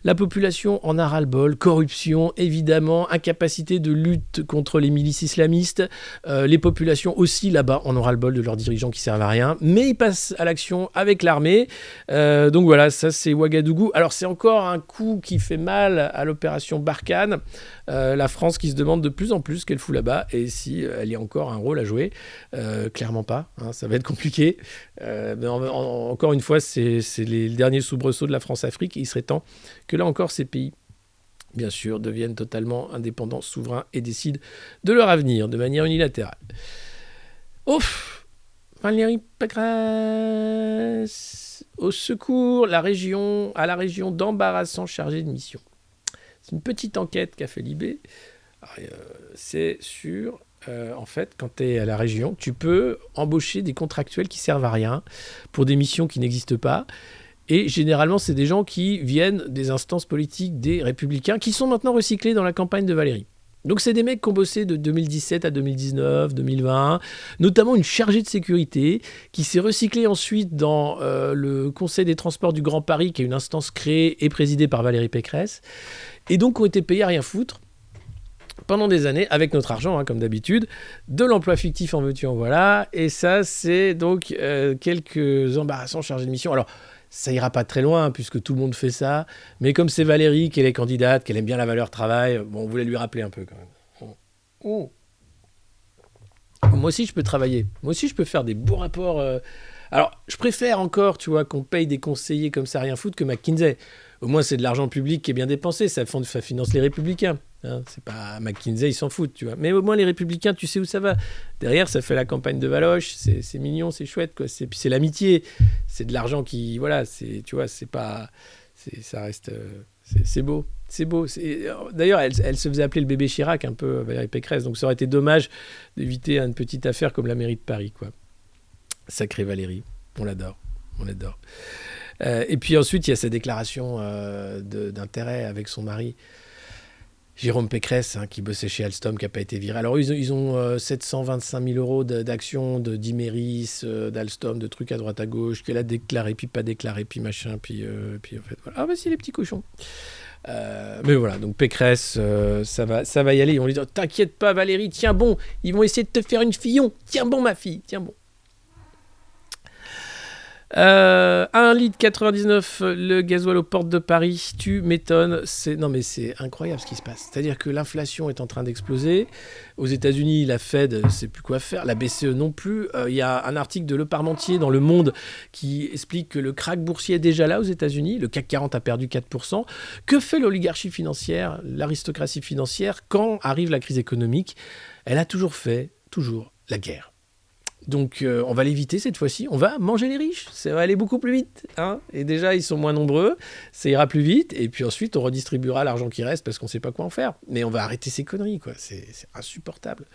la population en a ras-le-bol. Corruption, évidemment, incapacité de lutte contre les milices islamistes. Les populations aussi, là-bas, en ont ras-le-bol de leurs dirigeants qui servent à rien. Mais ils passent à l'action avec l'armée. Donc voilà, ça c'est Ouagadougou. Alors c'est encore un coup qui fait mal à l'opération Barkhane. La France qui se demande de plus en plus ce qu'elle fout là-bas et si elle y a encore un rôle à jouer. Clairement pas, hein, ça va être compliqué. Mais encore une fois, c'est les derniers soubresauts de la France-Afrique. Il serait temps que là encore ces pays, bien sûr, deviennent totalement indépendants, souverains et décident de leur avenir de manière unilatérale. Ouf, Valérie Pécresse, au secours, à la région d'embarrassants chargés de mission. C'est une petite enquête qu'a fait Libé. C'est sur... en fait, quand tu es à la région, tu peux embaucher des contractuels qui servent à rien pour des missions qui n'existent pas. Et généralement, c'est des gens qui viennent des instances politiques des Républicains qui sont maintenant recyclés dans la campagne de Valérie. Donc, c'est des mecs qui ont bossé de 2017 à 2019, 2020, notamment une chargée de sécurité qui s'est recyclée ensuite dans le Conseil des transports du Grand Paris, qui est une instance créée et présidée par Valérie Pécresse, et donc ont été payés à rien foutre pendant des années, avec notre argent, hein, comme d'habitude, de l'emploi fictif en veux-tu, en voilà. Et ça, c'est donc quelques embarrassants chargés de mission. Alors, ça ira pas très loin, puisque tout le monde fait ça. Mais comme c'est Valérie, qu'elle est candidate, qu'elle aime bien la valeur travail, bon, on voulait lui rappeler un peu, quand même. Oh. Moi aussi, je peux travailler. Moi aussi, je peux faire des beaux rapports. Alors, je préfère encore, tu vois, qu'on paye des conseillers comme ça, rien foutre, que McKinsey. Au moins, c'est de l'argent public qui est bien dépensé. Ça finance les Républicains. Hein, c'est pas McKinsey, ils s'en foutent, tu vois. Mais au moins, les Républicains, tu sais où ça va. Derrière, ça fait la campagne de Valoche. C'est mignon, c'est chouette, quoi. Puis c'est l'amitié. C'est de l'argent qui... Voilà, tu vois, c'est pas... ça reste... c'est beau. C'est beau. D'ailleurs, elle se faisait appeler le bébé Chirac, un peu, Valérie Pécresse. Donc, ça aurait été dommage d'éviter une petite affaire comme la mairie de Paris, quoi. Sacrée Valérie. On l'adore. On l'adore. Et puis ensuite, il y a sa déclaration d'intérêt avec son mari, Jérôme Pécresse, hein, qui bossait chez Alstom, qui n'a pas été viré. Alors, ils ont 725 000 euros d'actions d'Imeris, d'Alstom, de trucs à droite à gauche, qu'elle a déclaré, puis pas déclaré, puis machin, puis en fait, voilà. Ah, bah, c'est les petits cochons. Mais voilà, donc Pécresse, ça va y aller. On lui dit, oh, t'inquiète pas, Valérie, tiens bon, ils vont essayer de te faire une fillon. Tiens bon, ma fille, tiens bon. 1 litre 99 le gasoil aux portes de Paris, tu m'étonnes. Non mais c'est incroyable ce qui se passe. C'est-à-dire que l'inflation est en train d'exploser. Aux États-Unis, la Fed ne sait plus quoi faire, la BCE non plus. Il y a un article de Le Parmentier dans Le Monde qui explique que le krach boursier est déjà là aux États-Unis. Le CAC 40 a perdu 4%. Que fait l'oligarchie financière, l'aristocratie financière quand arrive la crise économique ? Elle a toujours fait la guerre. Donc on va l'éviter cette fois-ci, on va manger les riches, ça va aller beaucoup plus vite, hein, et déjà ils sont moins nombreux, ça ira plus vite, et puis ensuite on redistribuera l'argent qui reste parce qu'on ne sait pas quoi en faire, mais on va arrêter ces conneries, quoi. C'est insupportable.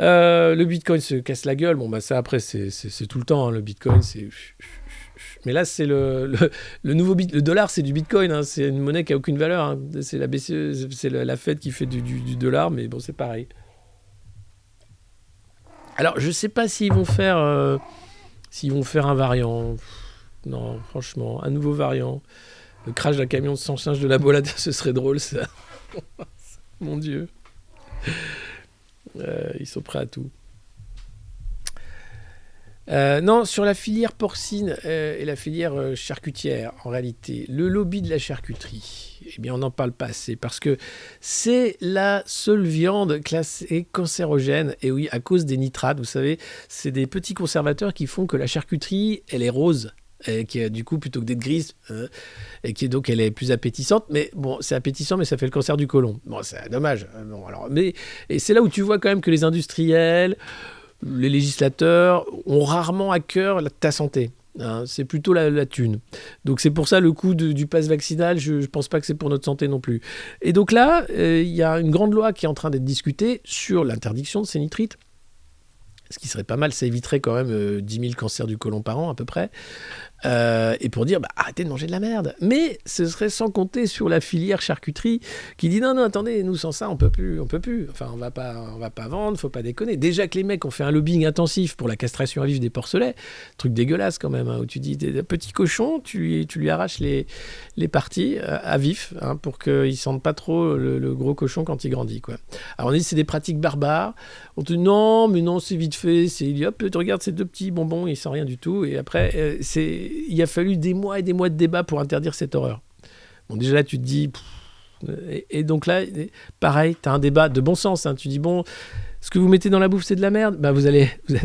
Le Bitcoin se casse la gueule, bon bah ça après c'est tout le temps, hein, le Bitcoin c'est... Mais là, c'est le nouveau le dollar, c'est du bitcoin. Hein. C'est une monnaie qui n'a aucune valeur. Hein. C'est la BCE, c'est la Fed qui fait du dollar, mais bon, c'est pareil. Alors, je ne sais pas s'ils vont faire un variant. Non, franchement, un nouveau variant. Le crash d'un camion sans singe de la Bolade, ce serait drôle, ça. Mon Dieu. Ils sont prêts à tout. Non, sur la filière porcine et la filière charcutière, en réalité, le lobby de la charcuterie, eh bien, on n'en parle pas assez parce que c'est la seule viande classée cancérogène. Et oui, à cause des nitrates, vous savez, c'est des petits conservateurs qui font que la charcuterie, elle est rose. Et qui du coup, plutôt que d'être grise, et qui donc elle est plus appétissante. Mais bon, c'est appétissant, mais ça fait le cancer du côlon. Bon, c'est dommage. Bon, alors, et c'est là où tu vois quand même que les industriels, les législateurs ont rarement à cœur ta santé. Hein, c'est plutôt la thune. Donc c'est pour ça le coup du pass vaccinal, je ne pense pas que c'est pour notre santé non plus. Et donc là, il y a une grande loi qui est en train d'être discutée sur l'interdiction de ces nitrites. Ce qui serait pas mal, ça éviterait quand même 10 000 cancers du côlon par an à peu près. Et pour dire, arrêtez de manger de la merde. Mais ce serait sans compter sur la filière charcuterie qui dit, non, attendez, nous sans ça, on peut plus. Enfin, on va pas vendre, faut pas déconner. Déjà que les mecs ont fait un lobbying intensif pour la castration à vif des porcelets, truc dégueulasse quand même, hein, où tu dis, des petits cochons, tu lui arraches les parties à vif, hein, pour qu'ils sentent pas trop le gros cochon quand il grandit, quoi. Alors on dit, c'est des pratiques barbares. On te dit, non, c'est vite fait, hop, tu regardes ces deux petits bonbons, ils sentent rien du tout. Et après, il a fallu des mois et des mois de débat pour interdire cette horreur. Bon, déjà là, tu te dis... Et donc là, pareil, tu as un débat de bon sens. Hein. Tu dis, bon, ce que vous mettez dans la bouffe, c'est de la merde.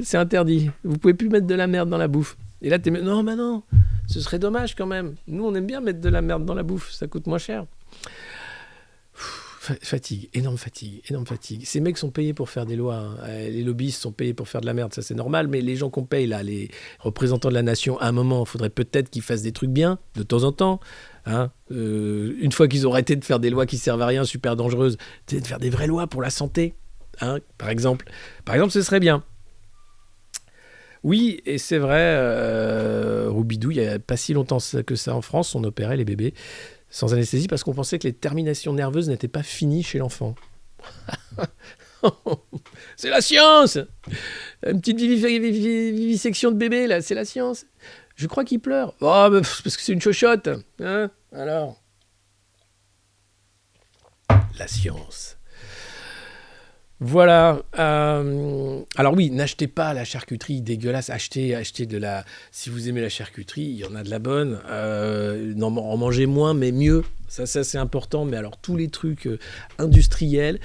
C'est interdit. Vous pouvez plus mettre de la merde dans la bouffe. Et là, tu es... Non, ce serait dommage quand même. Nous, on aime bien mettre de la merde dans la bouffe. Ça coûte moins cher. Énorme fatigue. Ces mecs sont payés pour faire des lois. Hein. Les lobbyistes sont payés pour faire de la merde, ça c'est normal. Mais les gens qu'on paye, là, les représentants de la nation, à un moment, il faudrait peut-être qu'ils fassent des trucs bien, de temps en temps. Hein. Une fois qu'ils ont arrêté de faire des lois qui servent à rien, super dangereuses, de faire des vraies lois pour la santé. Hein, par exemple, ce serait bien. Oui, et c'est vrai, Roubidou, il n'y a pas si longtemps que ça en France, on opérait les bébés sans anesthésie parce qu'on pensait que les terminations nerveuses n'étaient pas finies chez l'enfant. C'est la science. Une petite vivisection de bébé, là, c'est la science. Je crois qu'il pleure. Oh, parce que c'est une chochotte. Hein, alors. La science. Voilà. Alors oui, n'achetez pas la charcuterie dégueulasse. Achetez de la... Si vous aimez la charcuterie, il y en a de la bonne. En mangez moins, mais mieux. Ça c'est important. Mais alors, tous les trucs industriels,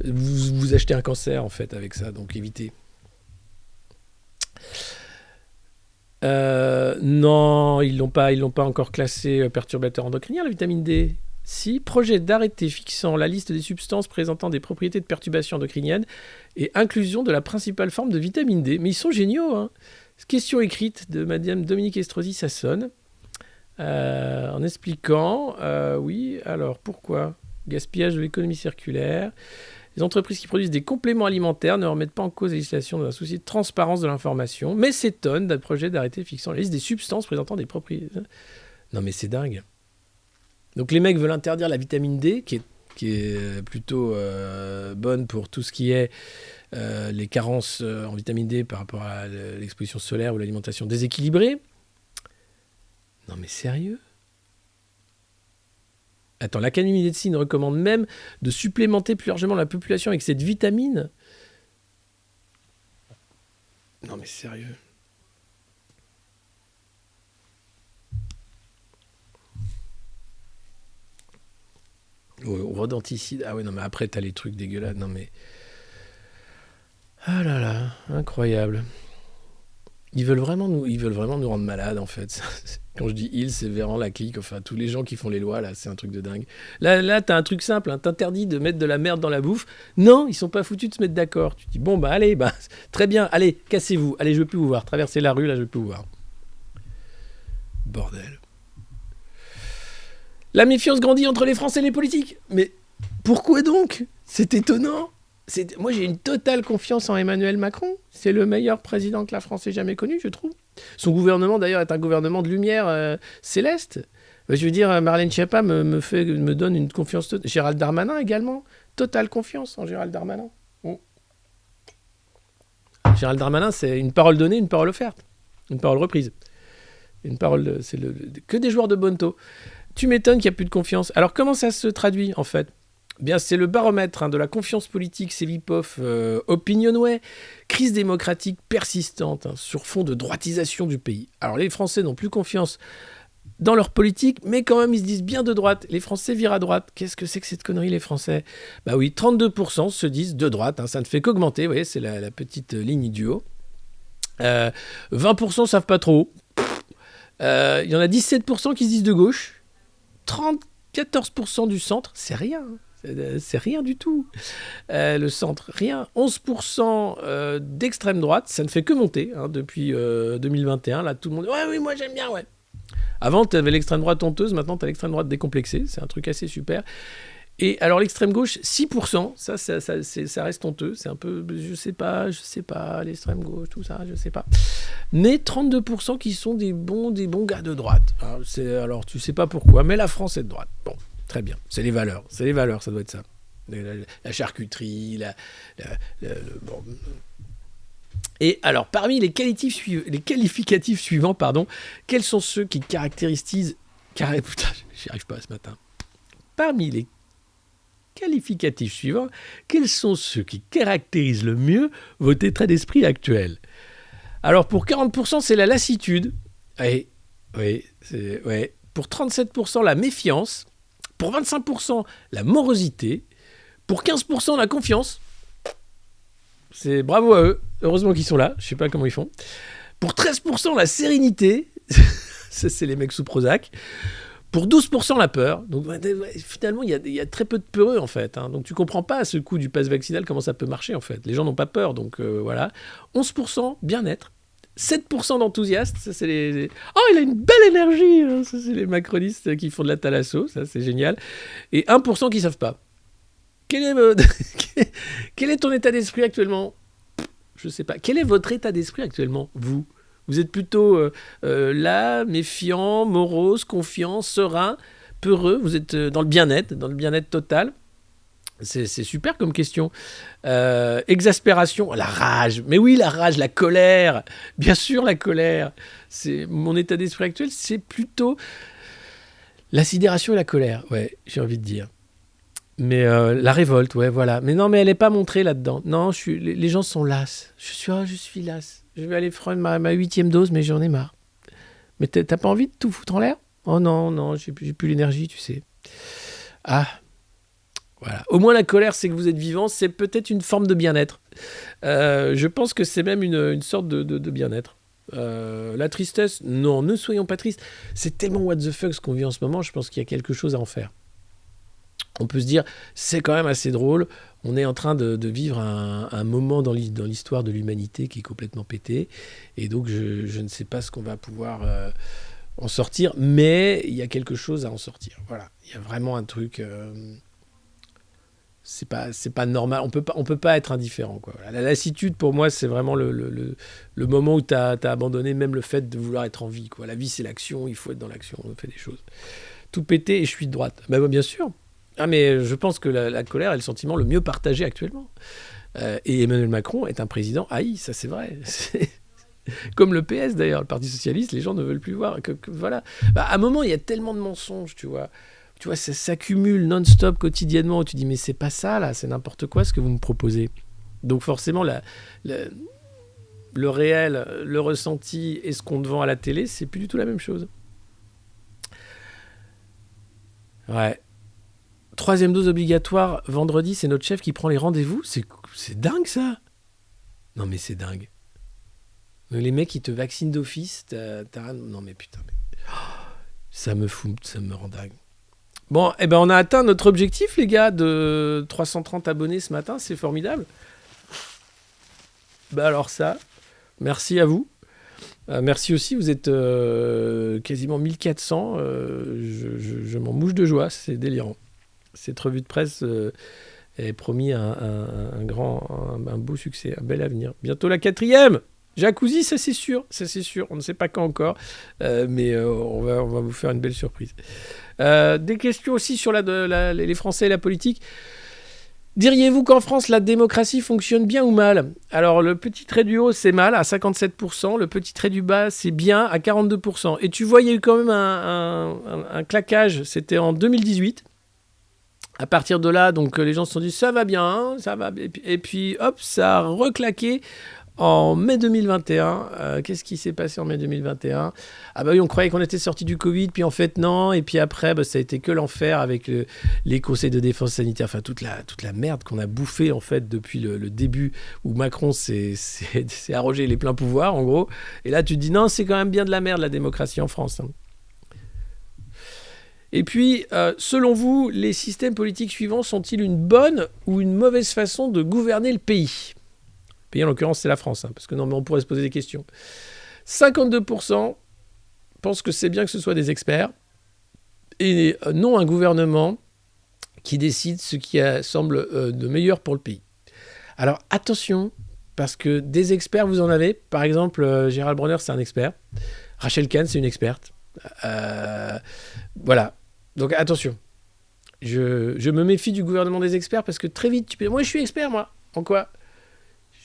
vous achetez un cancer, en fait, avec ça. Donc, évitez. Non, ils l'ont pas encore classé perturbateur endocrinien, la vitamine D. Si, projet d'arrêté fixant la liste des substances présentant des propriétés de perturbation endocrinienne et inclusion de la principale forme de vitamine D. Mais ils sont géniaux, hein. Question écrite de Madame Dominique Estrosi-Sassonne, en expliquant, oui, alors pourquoi gaspillage de l'économie circulaire. Les entreprises qui produisent des compléments alimentaires ne remettent pas en cause la législation dans un souci de transparence de l'information, mais s'étonnent d'un projet d'arrêté fixant la liste des substances présentant des propriétés... Non mais c'est dingue. Donc les mecs veulent interdire la vitamine D, qui est plutôt bonne pour tout ce qui est les carences en vitamine D par rapport à l'exposition solaire ou l'alimentation déséquilibrée. Non mais sérieux ? Attends, l'Académie de médecine recommande même de supplémenter plus largement la population avec cette vitamine ? Non mais sérieux ? Rodenticide. Ah ouais, non mais après t'as les trucs dégueulasses. Non mais... Ah là là, incroyable. Ils veulent vraiment nous rendre malades en fait. Quand je dis ils, c'est Véran, la clique, enfin tous les gens qui font les lois là, c'est un truc de dingue. Là t'as un truc simple, hein, t'interdis de mettre de la merde dans la bouffe. Non, ils sont pas foutus de se mettre d'accord. Tu dis bon allez, très bien, allez, cassez-vous. Allez, je veux plus vous voir. Traversez la rue, là je veux plus vous voir. Bordel. La méfiance grandit entre les Français et les politiques. Mais pourquoi donc ? C'est étonnant. Moi, j'ai une totale confiance en Emmanuel Macron. C'est le meilleur président que la France ait jamais connu, je trouve. Son gouvernement, d'ailleurs, est un gouvernement de lumière céleste. Je veux dire, Marlène Schiappa me donne une confiance. Gérald Darmanin également. Totale confiance en Gérald Darmanin. Bon. Gérald Darmanin, c'est une parole donnée, une parole offerte. Une parole reprise. Une parole, que des joueurs de Bonto. Tu m'étonnes qu'il n'y a plus de confiance. Alors, comment ça se traduit, en fait ? Bien, c'est le baromètre de la confiance politique, c'est l'IPOF Opinionway, crise démocratique persistante sur fond de droitisation du pays. Alors les Français n'ont plus confiance dans leur politique, mais quand même ils se disent bien de droite. Les Français virent à droite. Qu'est-ce que c'est que cette connerie, les Français ? Bah oui, 32% se disent de droite, ça ne fait qu'augmenter, vous voyez, c'est la petite ligne du haut. 20% savent pas trop. Il y en a 17% qui se disent de gauche. 14% du centre, c'est rien. C'est rien du tout. Le centre, rien. 11% d'extrême droite, ça ne fait que monter depuis 2021. Là, tout le monde dit « Ouais, oui, moi j'aime bien, ouais ». Avant, tu avais l'extrême droite honteuse, maintenant tu as l'extrême droite décomplexée. C'est un truc assez super. Et alors l'extrême gauche, 6%, ça reste honteux. C'est un peu, je sais pas, l'extrême gauche, tout ça, je sais pas. Mais 32% qui sont des bons gars de droite. Alors tu sais pas pourquoi, mais la France est de droite. Bon. Très bien, c'est les valeurs, ça doit être ça. La charcuterie, bon. Et alors, parmi les qualificatifs suivants, quels sont ceux qui caractérisent... Putain, j'y arrive pas ce matin. Parmi les qualificatifs suivants, quels sont ceux qui caractérisent le mieux votre état d'esprit actuel ? Alors, pour 40%, c'est la lassitude. Oui. Pour 37%, la méfiance. Pour 25%, la morosité. Pour 15%, la confiance. C'est bravo à eux. Heureusement qu'ils sont là. Je ne sais pas comment ils font. Pour 13%, la sérénité. Ça, c'est les mecs sous Prozac. Pour 12%, la peur. Donc, finalement, il y a très peu de peureux, en fait. Donc, tu ne comprends pas, à ce coup du pass vaccinal, comment ça peut marcher, en fait. Les gens n'ont pas peur. Donc, voilà. 11%, bien-être. 7% d'enthousiastes, ça c'est les... Oh, il a une belle énergie, ça c'est les macronistes qui font de la thalasso, ça c'est génial. Et 1% qui ne savent pas. Quel est ton état d'esprit actuellement ? Je ne sais pas. Quel est votre état d'esprit actuellement, vous ? Vous êtes plutôt là, méfiant, morose, confiant, serein, peureux ? Vous êtes dans le bien-être total ? C'est super comme question. Exaspération, la rage. Mais oui, la rage, la colère. Bien sûr, la colère. C'est mon état d'esprit actuel, c'est plutôt la sidération et la colère. Ouais, j'ai envie de dire. Mais la révolte, ouais, voilà. Mais non, mais elle n'est pas montrée là-dedans. Non, les gens sont las. Je suis las. Je vais aller prendre ma 8e dose, mais j'en ai marre. Mais t'as pas envie de tout foutre en l'air ? Oh non, j'ai plus l'énergie, tu sais. Ah. Voilà. Au moins, la colère, c'est que vous êtes vivant. C'est peut-être une forme de bien-être. Je pense que c'est même une sorte de bien-être. La tristesse, non, ne soyons pas tristes. C'est tellement what the fuck ce qu'on vit en ce moment. Je pense qu'il y a quelque chose à en faire. On peut se dire, c'est quand même assez drôle. On est en train de vivre un moment dans l'histoire de l'humanité qui est complètement pété. Et donc, je ne sais pas ce qu'on va pouvoir en sortir. Mais il y a quelque chose à en sortir. Voilà. Il y a vraiment un truc... C'est pas normal, on peut pas être indifférent, quoi. La lassitude, pour moi, c'est vraiment le moment où t'as abandonné même le fait de vouloir être en vie, quoi. La vie, c'est l'action, il faut être dans l'action, on fait des choses. Tout péter et je suis de droite. Bah, bien sûr. Mais je pense que la colère est le sentiment le mieux partagé actuellement. Et Emmanuel Macron est un président haï, ça c'est vrai. Comme le PS d'ailleurs, le Parti Socialiste, les gens ne veulent plus voir. Voilà. À un moment, il y a tellement de mensonges, tu vois. Tu vois, ça s'accumule non-stop quotidiennement où tu dis mais c'est pas ça là, c'est n'importe quoi ce que vous me proposez. Donc forcément le réel, le ressenti et ce qu'on te vend à la télé, c'est plus du tout la même chose. Ouais. 3e dose obligatoire vendredi, c'est notre chef qui prend les rendez-vous. C'est dingue ça. Non mais c'est dingue. Les mecs qui te vaccinent d'office, non mais putain, ça me rend dingue. Bon, on a atteint notre objectif, les gars, de 330 abonnés ce matin. C'est formidable. Alors ça, merci à vous. Merci aussi, vous êtes quasiment 1400. Je m'en mouche de joie, c'est délirant. Cette revue de presse, et promis un beau succès, un bel avenir. Bientôt la 4e. Jacuzzi, ça c'est sûr. On ne sait pas quand encore, mais on va vous faire une belle surprise. Des questions aussi sur les Français et la politique. Diriez-vous qu'en France, la démocratie fonctionne bien ou mal ? Alors, le petit trait du haut, c'est mal, à 57%. Le petit trait du bas, c'est bien, à 42%. Et tu vois, il y a eu quand même un claquage. C'était en 2018. À partir de là, donc, les gens se sont dit, ça va bien, hein, ça va. Et puis, hop, ça a reclaqué en mai 2021. Qu'est-ce qui s'est passé en mai 2021 ? Ah bah oui, on croyait qu'on était sorti du Covid, puis en fait non. Et puis après, ça a été que l'enfer avec les conseils de défense sanitaire. Enfin, toute la merde qu'on a bouffée en fait depuis le début où Macron s'est arrogé les pleins pouvoirs, en gros. Et là, tu te dis non, c'est quand même bien de la merde la démocratie en France. Hein. Et puis, selon vous, les systèmes politiques suivants sont-ils une bonne ou une mauvaise façon de gouverner le pays ? Le pays, en l'occurrence, c'est la France, hein, parce que non, mais on pourrait se poser des questions. 52% pensent que c'est bien que ce soit des experts et non un gouvernement qui décide ce qui semble de meilleur pour le pays. Alors, attention, parce que des experts, vous en avez. Par exemple, Gérald Bronner, c'est un expert. Rachel Kahn, c'est une experte. Voilà. Donc, attention. Je me méfie du gouvernement des experts parce que très vite, moi, je suis expert, moi. En quoi ?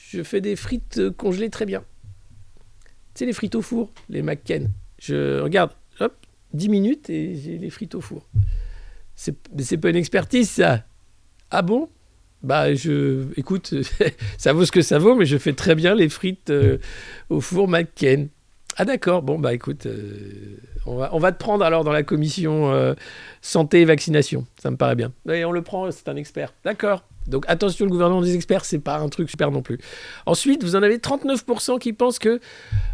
Je fais des frites congelées très bien. Tu sais, les frites au four, les McCain. Je regarde, hop, 10 minutes et j'ai les frites au four. C'est pas une expertise, ça. Ah bon ? Bah, écoute, ça vaut ce que ça vaut, mais je fais très bien les frites au four McCain. Ah d'accord, bon, bah écoute, on va te prendre alors dans la commission santé et vaccination. Ça me paraît bien. Et on le prend, c'est un expert. D'accord. Donc attention, le gouvernement des experts, c'est pas un truc super non plus. Ensuite, vous en avez 39% qui pensent que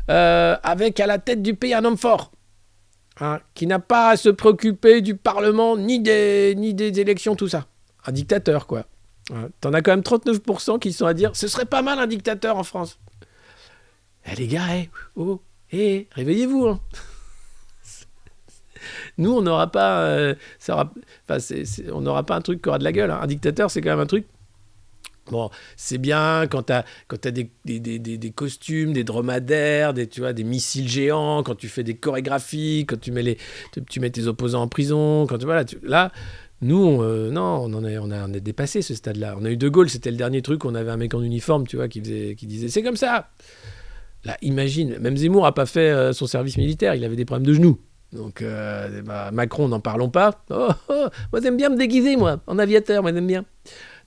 avec à la tête du pays un homme fort, hein, qui n'a pas à se préoccuper du Parlement ni des élections, tout ça. Un dictateur, quoi. Hein. T'en as quand même 39% qui sont à dire ce serait pas mal un dictateur en France. Eh les gars, réveillez-vous. Hein. Nous, on n'aura pas, on n'aura pas un truc qui aura de la gueule. Hein. Un dictateur, c'est quand même un truc. Bon, c'est bien quand t'as des costumes, des dromadaires, des missiles géants, quand tu fais des chorégraphies, quand tu mets tes opposants en prison, là. Nous, non, on a dépassé ce stade-là. On a eu De Gaulle, c'était le dernier truc. On avait un mec en uniforme, qui disait c'est comme ça. Là, imagine, même Zemmour n'a pas fait son service militaire. Il avait des problèmes de genoux. Donc, Macron, n'en parlons pas. Moi, j'aime bien me déguiser, moi, en aviateur, moi, j'aime bien.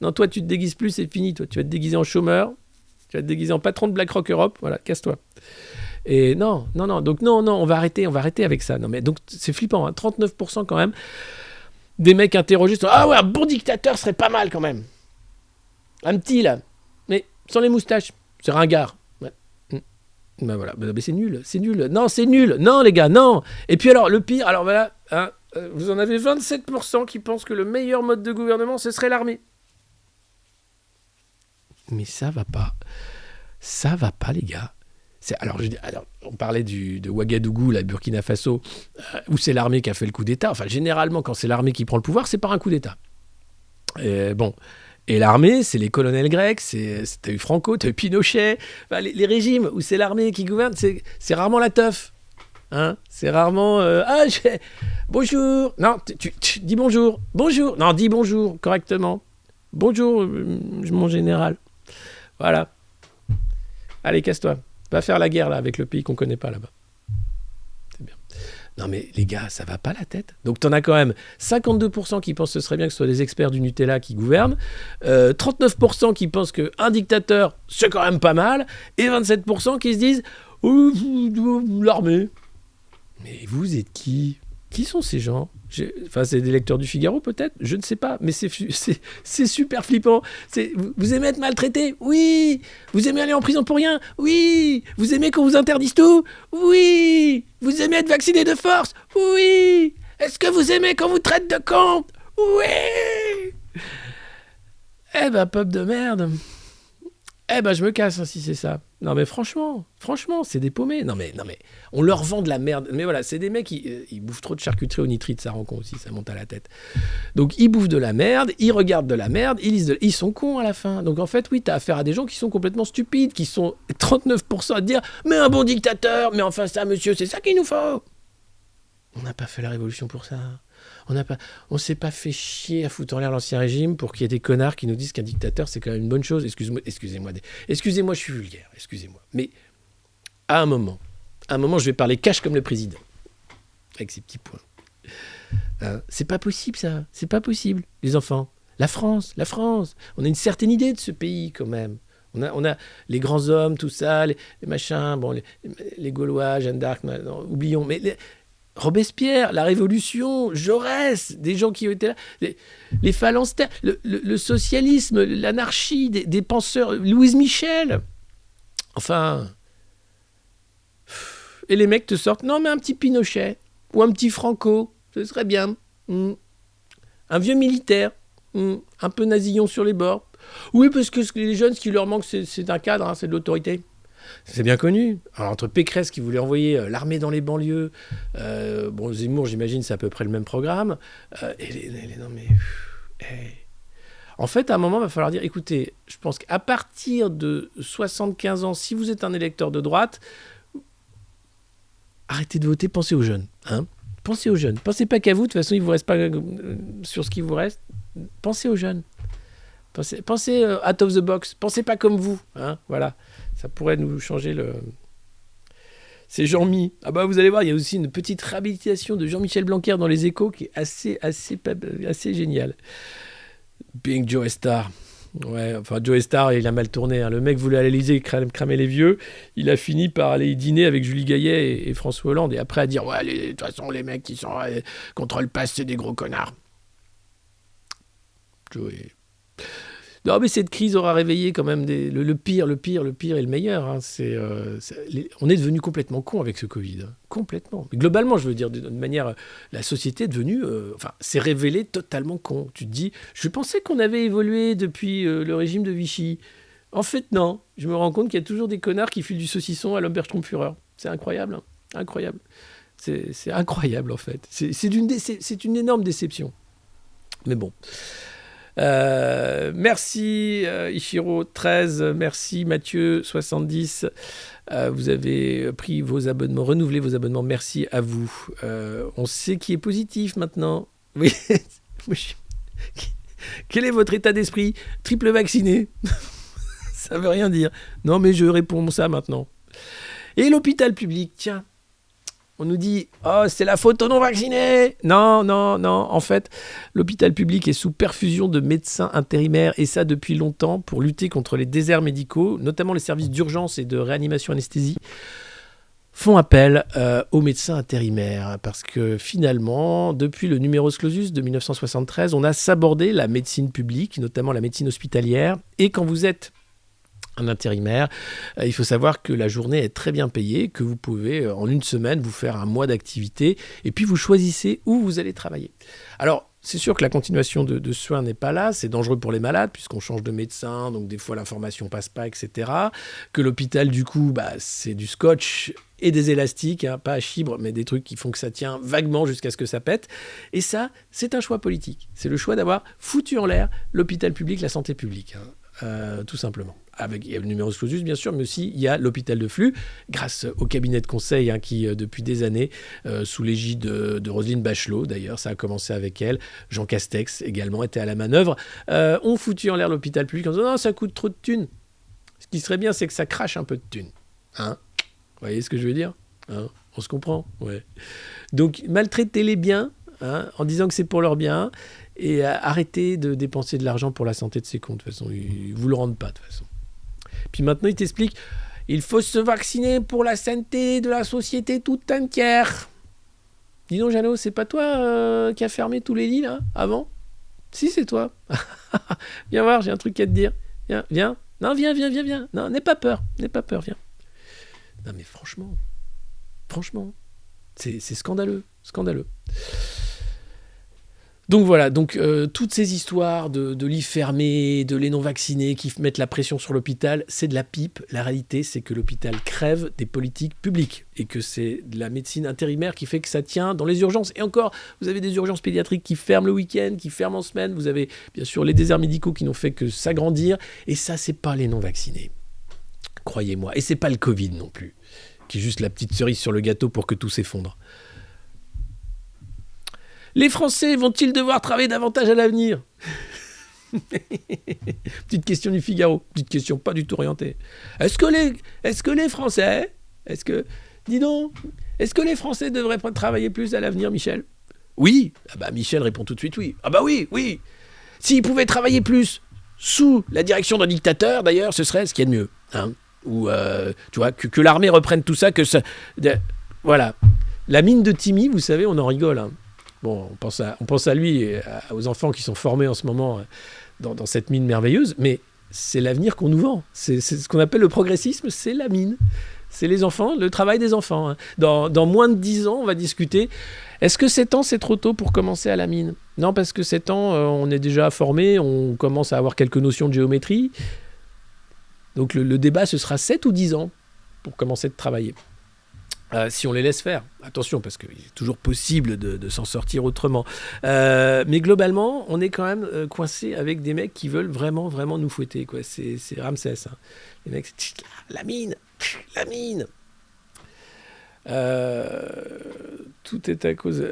Non, toi, tu te déguises plus, c'est fini. Toi, tu vas te déguiser en chômeur. Tu vas te déguiser en patron de BlackRock Europe. Voilà, casse-toi. Et non. Donc, non, on va arrêter avec ça. Non, mais donc, c'est flippant, hein, 39% quand même. Des mecs interrogés sont ah ouais, un bon dictateur serait pas mal quand même. Un petit, là. Mais sans les moustaches. C'est ringard. Ben voilà, mais c'est nul. Non, c'est nul. Non, les gars, non. Et puis alors, le pire, alors voilà, hein, vous en avez 27% qui pensent que le meilleur mode de gouvernement, ce serait l'armée. Mais ça va pas. Ça va pas, les gars. Alors, on parlait de Ouagadougou, la Burkina Faso, où c'est l'armée qui a fait le coup d'État. Enfin, généralement, quand c'est l'armée qui prend le pouvoir, c'est par un coup d'État. Et bon... Et l'armée, c'est les colonels grecs, t'as eu Franco, t'as eu Pinochet, enfin, les régimes où c'est l'armée qui gouverne, c'est rarement la teuf. Hein, c'est rarement bonjour. Non, tu dis bonjour. Bonjour. Non, dis bonjour correctement. Bonjour, mon général. Voilà. Allez, casse-toi. Va faire la guerre là avec le pays qu'on connaît pas là-bas. C'est bien. Non mais les gars, ça va pas la tête. Donc t'en as quand même 52% qui pensent que ce serait bien que ce soit des experts du Nutella qui gouvernent, 39% qui pensent qu'un dictateur, c'est quand même pas mal, et 27% qui se disent l'armée. Mais vous êtes qui ? Qui sont ces gens ? C'est des lecteurs du Figaro peut-être ? Je ne sais pas, mais c'est super flippant. Vous aimez être maltraité ? Oui. Vous aimez aller en prison pour rien ? Oui. Vous aimez qu'on vous interdise tout ? Oui. Vous aimez être vacciné de force ? Oui. Est-ce que vous aimez qu'on vous traite de con ? Oui. Eh ben, peuple de merde. Eh ben, je me casse hein, si c'est ça. Non mais franchement, c'est des paumés. Non mais, on leur vend de la merde. Mais voilà, c'est des mecs ils bouffent trop de charcuterie au nitrite, ça rend con aussi, ça monte à la tête. Donc ils bouffent de la merde, ils regardent de la merde, ils sont cons à la fin. Donc en fait, oui, t'as affaire à des gens qui sont complètement stupides, qui sont 39% à te dire « Mais un bon dictateur, mais enfin ça, monsieur, c'est ça qu'il nous faut !» On n'a pas fait la révolution pour ça. On s'est pas fait chier à foutre en l'air l'ancien régime pour qu'il y ait des connards qui nous disent qu'un dictateur, c'est quand même une bonne chose. Excusez-moi, je suis vulgaire, excusez-moi. Mais à un moment, je vais parler cash comme le président. Avec ces petits points. C'est pas possible, ça. C'est pas possible, les enfants. La France. On a une certaine idée de ce pays, quand même. On a les grands hommes, tout ça, les machins, bon, les Gaulois, Jeanne d'Arc, non, oublions. Mais Robespierre, la Révolution, Jaurès, des gens qui ont été là, les phalanstères, le socialisme, l'anarchie, des penseurs, Louise Michel. Enfin. Et les mecs te sortent, non mais un petit Pinochet, ou un petit Franco, ce serait bien. Un vieux militaire, un peu nasillon sur les bords. Oui, parce que les jeunes, ce qui leur manque, c'est un cadre, c'est de l'autorité. C'est bien connu. Alors, entre Pécresse qui voulait envoyer l'armée dans les banlieues, Zemmour, j'imagine, c'est à peu près le même programme. Non mais... En fait, à un moment, il va falloir dire, écoutez, je pense qu'à partir de 75 ans, si vous êtes un électeur de droite, arrêtez de voter, pensez aux jeunes. Hein, pensez aux jeunes. Pensez pas qu'à vous, de toute façon, il ne vous reste pas sur ce qui vous reste. Pensez aux jeunes. Pensez out of the box. Pensez pas comme vous. Hein, voilà. Ça pourrait nous changer le... C'est Jean-Mi. Ah bah vous allez voir, il y a aussi une petite réhabilitation de Jean-Michel Blanquer dans Les Échos qui est assez géniale. Being Joe Star. Ouais, enfin Joe Star, il a mal tourné. Hein. Le mec voulait aller à l'Élysée cramer les vieux. Il a fini par aller dîner avec Julie Gaillet et François Hollande. Et après à dire, ouais, de toute façon, les mecs qui sont contre le pass, c'est des gros connards. Joey... Non, mais cette crise aura réveillé quand même le pire et le meilleur. Hein. On est devenu complètement con avec ce Covid. Hein. Complètement. Mais globalement, je veux dire, d'une manière, la société est devenue... s'est révélée totalement con. Tu te dis, je pensais qu'on avait évolué depuis le régime de Vichy. En fait, non. Je me rends compte qu'il y a toujours des connards qui filent du saucisson à l'Obersturmführer. C'est incroyable. Hein. Incroyable. C'est incroyable, en fait. C'est une énorme déception. Mais bon... merci Ichiro 13, merci Mathieu 70, vous avez pris vos abonnements, renouvelé vos abonnements, merci à vous. On sait qui est positif maintenant. Oui. Quel est votre état d'esprit? Triple vacciné? Ça veut rien dire. Non mais je réponds ça maintenant. Et l'hôpital public, tiens. On nous dit « Oh, c'est la faute aux non-vaccinés !» Non. En fait, l'hôpital public est sous perfusion de médecins intérimaires, et ça depuis longtemps, pour lutter contre les déserts médicaux, notamment les services d'urgence et de réanimation anesthésie, font appel aux médecins intérimaires. Parce que finalement, depuis le numerus clausus de 1973, on a sabordé la médecine publique, notamment la médecine hospitalière. Et quand vous êtes un intérimaire, il faut savoir que la journée est très bien payée, que vous pouvez en une semaine vous faire un mois d'activité et puis vous choisissez où vous allez travailler. Alors c'est sûr que la continuation de soins n'est pas là, c'est dangereux pour les malades puisqu'on change de médecin, donc des fois l'information passe pas, etc. Que l'hôpital du coup c'est du scotch et des élastiques, hein, pas à chibre mais des trucs qui font que ça tient vaguement jusqu'à ce que ça pète, et ça c'est un choix politique, c'est le choix d'avoir foutu en l'air l'hôpital public, la santé publique, hein, tout simplement. Il y a le numerus clausus, bien sûr, mais aussi il y a l'hôpital de flux, grâce au cabinet de conseil qui, depuis des années, sous l'égide de Roselyne Bachelot, d'ailleurs, ça a commencé avec elle, Jean Castex également était à la manœuvre, ont foutu en l'air l'hôpital public en disant « Non, ça coûte trop de thunes ». Ce qui serait bien, c'est que ça crache un peu de thunes. Hein, vous voyez ce que je veux dire, hein, on se comprend, ouais. Donc, maltraitez-les bien, hein, en disant que c'est pour leur bien, et arrêtez de dépenser de l'argent pour la santé de ces cons. De toute façon, ils ne vous le rendent pas, de toute façon. Puis maintenant, il t'explique, il faut se vacciner pour la santé de la société toute entière. Dis donc, Jeannot, c'est pas toi qui a fermé tous les lits, là, avant? Si, c'est toi. Viens voir, j'ai un truc à te dire. Viens. Non, viens. Non, n'aie pas peur, viens. Non, mais franchement, c'est scandaleux. Donc voilà, toutes ces histoires de lits fermés, de les non-vaccinés qui mettent la pression sur l'hôpital, c'est de la pipe. La réalité, c'est que l'hôpital crève des politiques publiques et que c'est de la médecine intérimaire qui fait que ça tient dans les urgences. Et encore, vous avez des urgences pédiatriques qui ferment le week-end, qui ferment en semaine. Vous avez bien sûr les déserts médicaux qui n'ont fait que s'agrandir. Et ça, c'est pas les non-vaccinés. Croyez-moi. Et c'est pas le Covid non plus, qui est juste la petite cerise sur le gâteau pour que tout s'effondre. Les Français vont-ils devoir travailler davantage à l'avenir ? Petite question du Figaro. Petite question pas du tout orientée. Est-ce que les Français... Dis donc, est-ce que les Français devraient travailler plus à l'avenir, Michel ? Oui. Ah bah Michel répond tout de suite oui. Ah bah oui. S'ils pouvaient travailler plus sous la direction d'un dictateur, d'ailleurs, ce serait ce qu'il y a de mieux. Hein ? Ou, tu vois, que l'armée reprenne tout ça, voilà. La mine de Timmy, vous savez, on en rigole, hein. Bon, on pense à lui et aux enfants qui sont formés en ce moment dans cette mine merveilleuse, mais c'est l'avenir qu'on nous vend. C'est ce qu'on appelle le progressisme, c'est la mine. C'est les enfants, le travail des enfants. Hein. Dans moins de 10 ans, on va discuter. Est-ce que 7 ans, c'est trop tôt pour commencer à la mine ? Non, parce que 7 ans, on est déjà formé, on commence à avoir quelques notions de géométrie. Donc le débat, ce sera 7 ou 10 ans pour commencer de travailler. Si on les laisse faire. Attention, parce qu'il est toujours possible de s'en sortir autrement. Mais globalement, on est quand même coincé avec des mecs qui veulent vraiment, vraiment nous fouetter, quoi. C'est Ramsès. Hein. Les mecs, c'est la mine. Tout est à cause...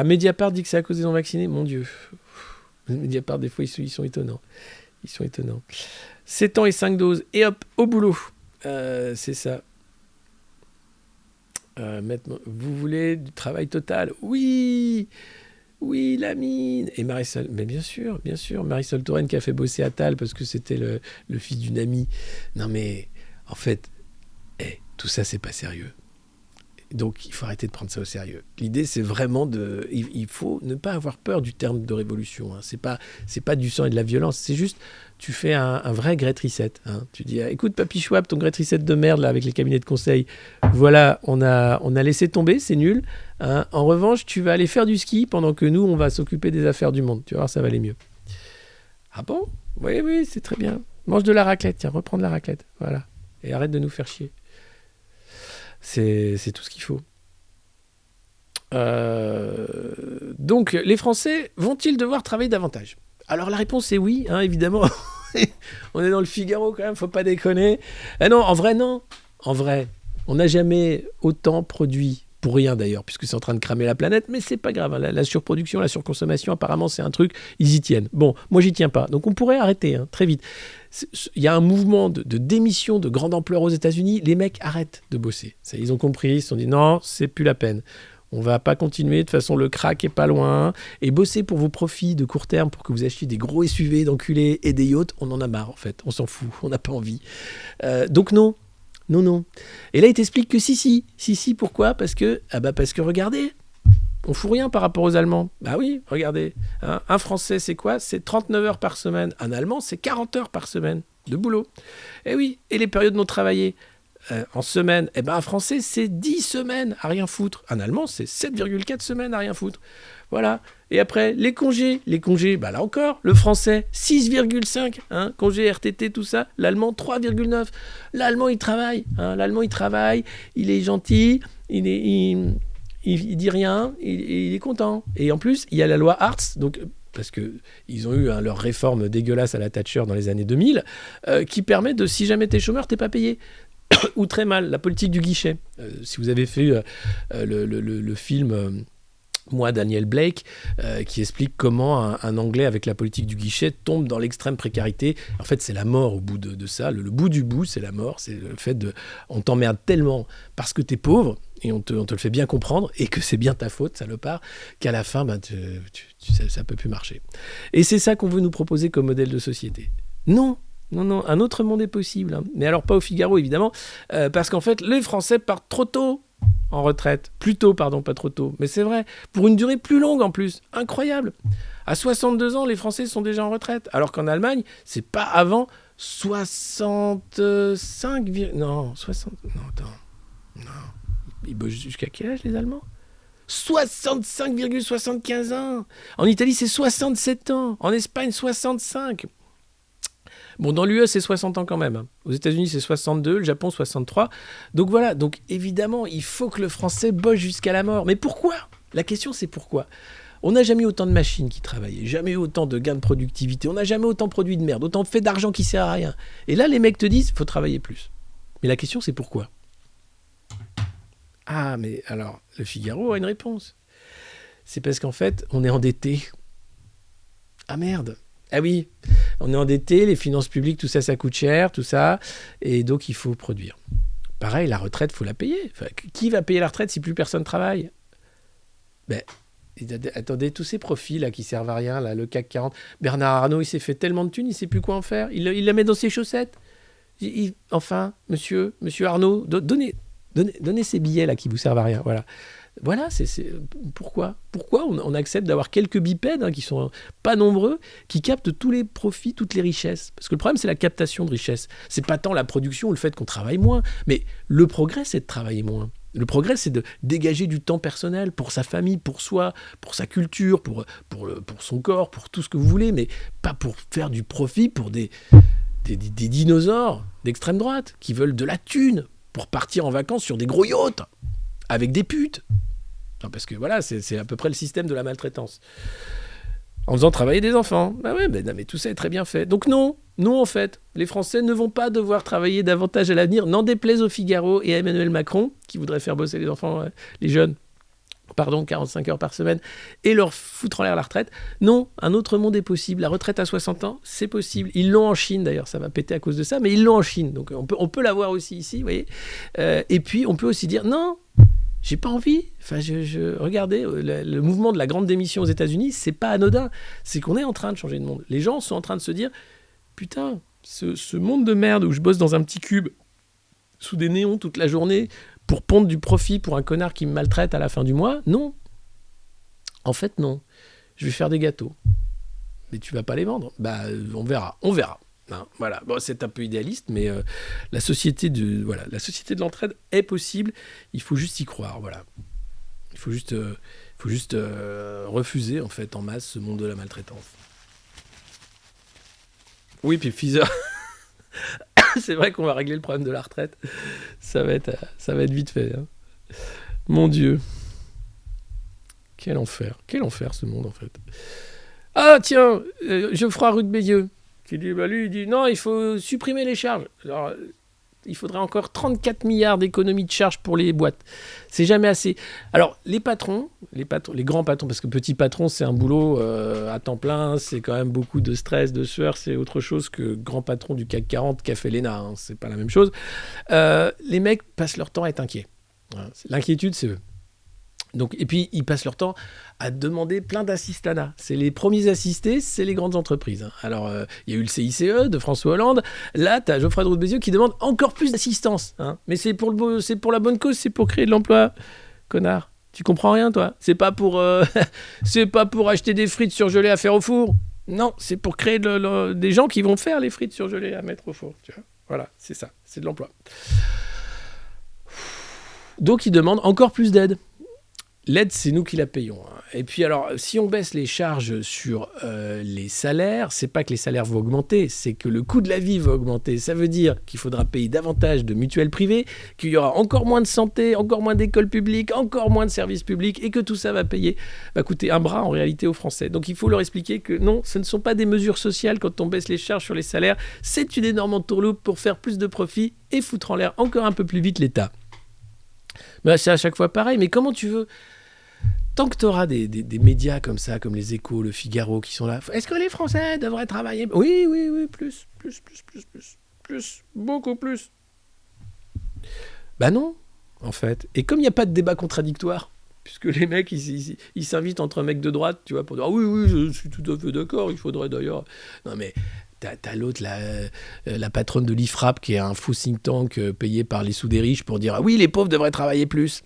Mediapart dit que c'est à cause des non-vaccinés. Mon Dieu. Mediapart, des fois, ils sont étonnants. 7 ans et 5 doses. Et hop, au boulot. C'est ça. Vous voulez du travail total ? Oui, la mine. Et Marisol, mais bien sûr, Marisol Touraine qui a fait bosser Attal parce que c'était le fils d'une amie. Non mais, en fait, tout ça, c'est pas sérieux. Donc, il faut arrêter de prendre ça au sérieux. L'idée, c'est vraiment il faut ne pas avoir peur du terme de révolution. Hein. C'est pas du sang et de la violence. C'est juste, tu fais un vrai Great Reset. Hein. Tu dis, écoute, Papy Schwab, ton Great Reset de merde là avec les cabinets de conseil. Voilà, on a laissé tomber, c'est nul. Hein. En revanche, tu vas aller faire du ski pendant que nous, on va s'occuper des affaires du monde. Tu vas voir, ça va aller mieux. Ah bon ? Oui, c'est très bien. Mange de la raclette. Tiens, reprends de la raclette. Voilà. Et arrête de nous faire chier. C'est tout ce qu'il faut. Donc, les Français vont-ils devoir travailler davantage ? Alors, la réponse est oui, hein, évidemment. On est dans le Figaro quand même, faut pas déconner. Non, en vrai, non. En vrai, on n'a jamais autant produit, pour rien d'ailleurs, puisque c'est en train de cramer la planète, mais c'est pas grave. Hein, la surproduction, la surconsommation, apparemment, c'est un truc, ils y tiennent. Bon, moi, j'y tiens pas. Donc, on pourrait arrêter très vite. Il y a un mouvement de démission de grande ampleur aux États-Unis. Les mecs arrêtent de bosser. Ça, ils ont compris, ils se sont dit non, c'est plus la peine. On va pas continuer. De toute façon, le crack est pas loin. Et bosser pour vos profits de court terme pour que vous achetiez des gros SUV d'enculés et des yachts, on en a marre en fait. On s'en fout. On n'a pas envie. Donc non. Et là, il t'explique que si. Pourquoi ? Parce que regardez. On fout rien par rapport aux Allemands. Bah oui, regardez. Hein, un Français, c'est quoi ? C'est 39 heures par semaine. Un Allemand, c'est 40 heures par semaine de boulot. Et oui, et les périodes non travaillées en semaine, un Français, c'est 10 semaines à rien foutre. Un Allemand, c'est 7,4 semaines à rien foutre. Voilà. Et après, les congés, là encore, le Français, 6,5, congés RTT, tout ça. L'Allemand, 3,9. L'Allemand, il travaille. Il est gentil, il dit rien, il est content. Et en plus, il y a la loi Hartz, donc, parce qu'ils ont eu leur réforme dégueulasse à la Thatcher dans les années 2000, qui permet de, si jamais t'es chômeur, t'es pas payé. Ou très mal, la politique du guichet. Si vous avez fait le film... Moi, Daniel Blake, qui explique comment un Anglais avec la politique du guichet tombe dans l'extrême précarité. En fait, c'est la mort au bout de ça. Le bout du bout, c'est la mort. C'est le fait on t'emmerde tellement parce que t'es pauvre et on te le fait bien comprendre et que c'est bien ta faute, salopard, qu'à la fin, ça peut plus marcher. Et c'est ça qu'on veut nous proposer comme modèle de société. Non, un autre monde est possible. Hein. Mais alors pas au Figaro, évidemment, parce qu'en fait, les Français partent trop tôt en retraite. Plus tôt, pardon, pas trop tôt. Mais c'est vrai, pour une durée plus longue en plus. Incroyable. À 62 ans, les Français sont déjà en retraite. Alors qu'en Allemagne, c'est pas avant 65... Non, 60... Non, attends. Non. Ils bossent jusqu'à quel âge, les Allemands ? 65,75 ans. En Italie, c'est 67 ans. En Espagne, 65. Bon, dans l'UE, c'est 60 ans quand même. Hein. Aux États-Unis, c'est 62, le Japon, 63. Donc voilà, donc évidemment, il faut que le français bosse jusqu'à la mort. Mais pourquoi ? La question, c'est pourquoi ? On n'a jamais eu autant de machines qui travaillaient, jamais eu autant de gains de productivité, on n'a jamais autant produit de merde, autant fait d'argent qui sert à rien. Et là, les mecs te disent, il faut travailler plus. Mais la question, c'est pourquoi ? Ah, mais alors, le Figaro a une réponse. C'est parce qu'en fait, on est endetté. Ah merde. Ah oui, on est endetté, les finances publiques, tout ça, ça coûte cher, tout ça. Et donc, il faut produire. Pareil, la retraite, il faut la payer. Enfin, qui va payer la retraite si plus personne travaille ? Ben, attendez, tous ces profits là qui servent à rien, là, le CAC 40. Bernard Arnault, il s'est fait tellement de thunes, il ne sait plus quoi en faire. Il la met dans ses chaussettes. Enfin, monsieur Arnault, donnez ces billets là qui vous servent à rien. Voilà, c'est pourquoi on accepte d'avoir quelques bipèdes qui sont pas nombreux, qui captent tous les profits, toutes les richesses. Parce que le problème, c'est la captation de richesses. C'est pas tant la production ou le fait qu'on travaille moins, mais le progrès, c'est de travailler moins. Le progrès, c'est de dégager du temps personnel pour sa famille, pour soi, pour sa culture, pour son corps, pour tout ce que vous voulez, mais pas pour faire du profit pour des dinosaures d'extrême droite qui veulent de la thune pour partir en vacances sur des gros yachts avec des putes. Non, parce que voilà, c'est à peu près le système de la maltraitance. En faisant travailler des enfants. Bah ouais, mais tout ça est très bien fait. Donc non, en fait, les Français ne vont pas devoir travailler davantage à l'avenir, n'en déplaise au Figaro et à Emmanuel Macron, qui voudrait faire bosser les enfants, les jeunes, 45 heures par semaine, et leur foutre en l'air la retraite. Non, un autre monde est possible. La retraite à 60 ans, c'est possible. Ils l'ont en Chine, d'ailleurs, ça va péter à cause de ça, mais ils l'ont en Chine. Donc on peut l'avoir aussi ici, vous voyez. Et puis, on peut aussi dire, non, j'ai pas envie. Enfin, regardez, le mouvement de la grande démission aux États-Unis, c'est pas anodin. C'est qu'on est en train de changer de monde. Les gens sont en train de se dire, putain, ce monde de merde où je bosse dans un petit cube, sous des néons toute la journée, pour pondre du profit pour un connard qui me maltraite à la fin du mois, non. En fait, non. Je vais faire des gâteaux. Mais tu vas pas les vendre. Bah, on verra. Hein, voilà. Bon, c'est un peu idéaliste, mais la société de l'entraide est possible. Il faut juste y croire. Voilà. Il faut juste refuser en fait en masse ce monde de la maltraitance. Oui, puis Pfizer. C'est vrai qu'on va régler le problème de la retraite. Ça va être vite fait. Hein. Mon Dieu. Quel enfer ce monde en fait. Ah tiens, Geoffroy Roux-de-Bézieux qui dit, lui il dit non, il faut supprimer les charges. Alors, il faudrait encore 34 milliards d'économies de charges pour les boîtes. C'est jamais assez. Alors, les patrons, les grands patrons, parce que petit patron, c'est un boulot à temps plein, c'est quand même beaucoup de stress, de sueur, c'est autre chose que grand patron du CAC 40 qui a fait l'ENA, hein, c'est pas la même chose. Les mecs passent leur temps à être inquiets. Voilà. L'inquiétude, c'est eux. Donc, et puis, ils passent leur temps à demander plein d'assistanats. C'est les premiers assistés, c'est les grandes entreprises. Hein. Alors, il y a eu le CICE de François Hollande. Là, tu as Geoffroy Roux-de-Bézieux qui demande encore plus d'assistance. Hein. Mais c'est pour la bonne cause, c'est pour créer de l'emploi. Connard, tu comprends rien, toi. C'est pas pour acheter des frites surgelées à faire au four. Non, c'est pour créer des gens qui vont faire les frites surgelées à mettre au four. Tu vois. Voilà, c'est ça, c'est de l'emploi. Donc, ils demandent encore plus d'aide. L'aide, c'est nous qui la payons. Et puis alors, si on baisse les charges sur les salaires, c'est pas que les salaires vont augmenter, c'est que le coût de la vie va augmenter. Ça veut dire qu'il faudra payer davantage de mutuelles privées, qu'il y aura encore moins de santé, encore moins d'écoles publiques, encore moins de services publics, et que tout ça va coûter un bras en réalité aux Français. Donc il faut leur expliquer que non, ce ne sont pas des mesures sociales quand on baisse les charges sur les salaires, c'est une énorme entourloupe pour faire plus de profit et foutre en l'air encore un peu plus vite l'État. Ben, c'est à chaque fois pareil, mais comment tu veux... Tant que tu auras des médias comme ça, comme les Échos, le Figaro, qui sont là, est-ce que les Français devraient travailler ? Oui, plus, beaucoup plus. Bah non, en fait. Et comme il n'y a pas de débat contradictoire, puisque les mecs, ils s'invitent entre mecs de droite, tu vois, pour dire « Ah oui, je suis tout à fait d'accord, il faudrait d'ailleurs... » Non mais... T'as l'autre, la patronne de l'IFRAP, qui est un faux think tank payé par les sous des riches pour dire « Ah oui, les pauvres devraient travailler plus ».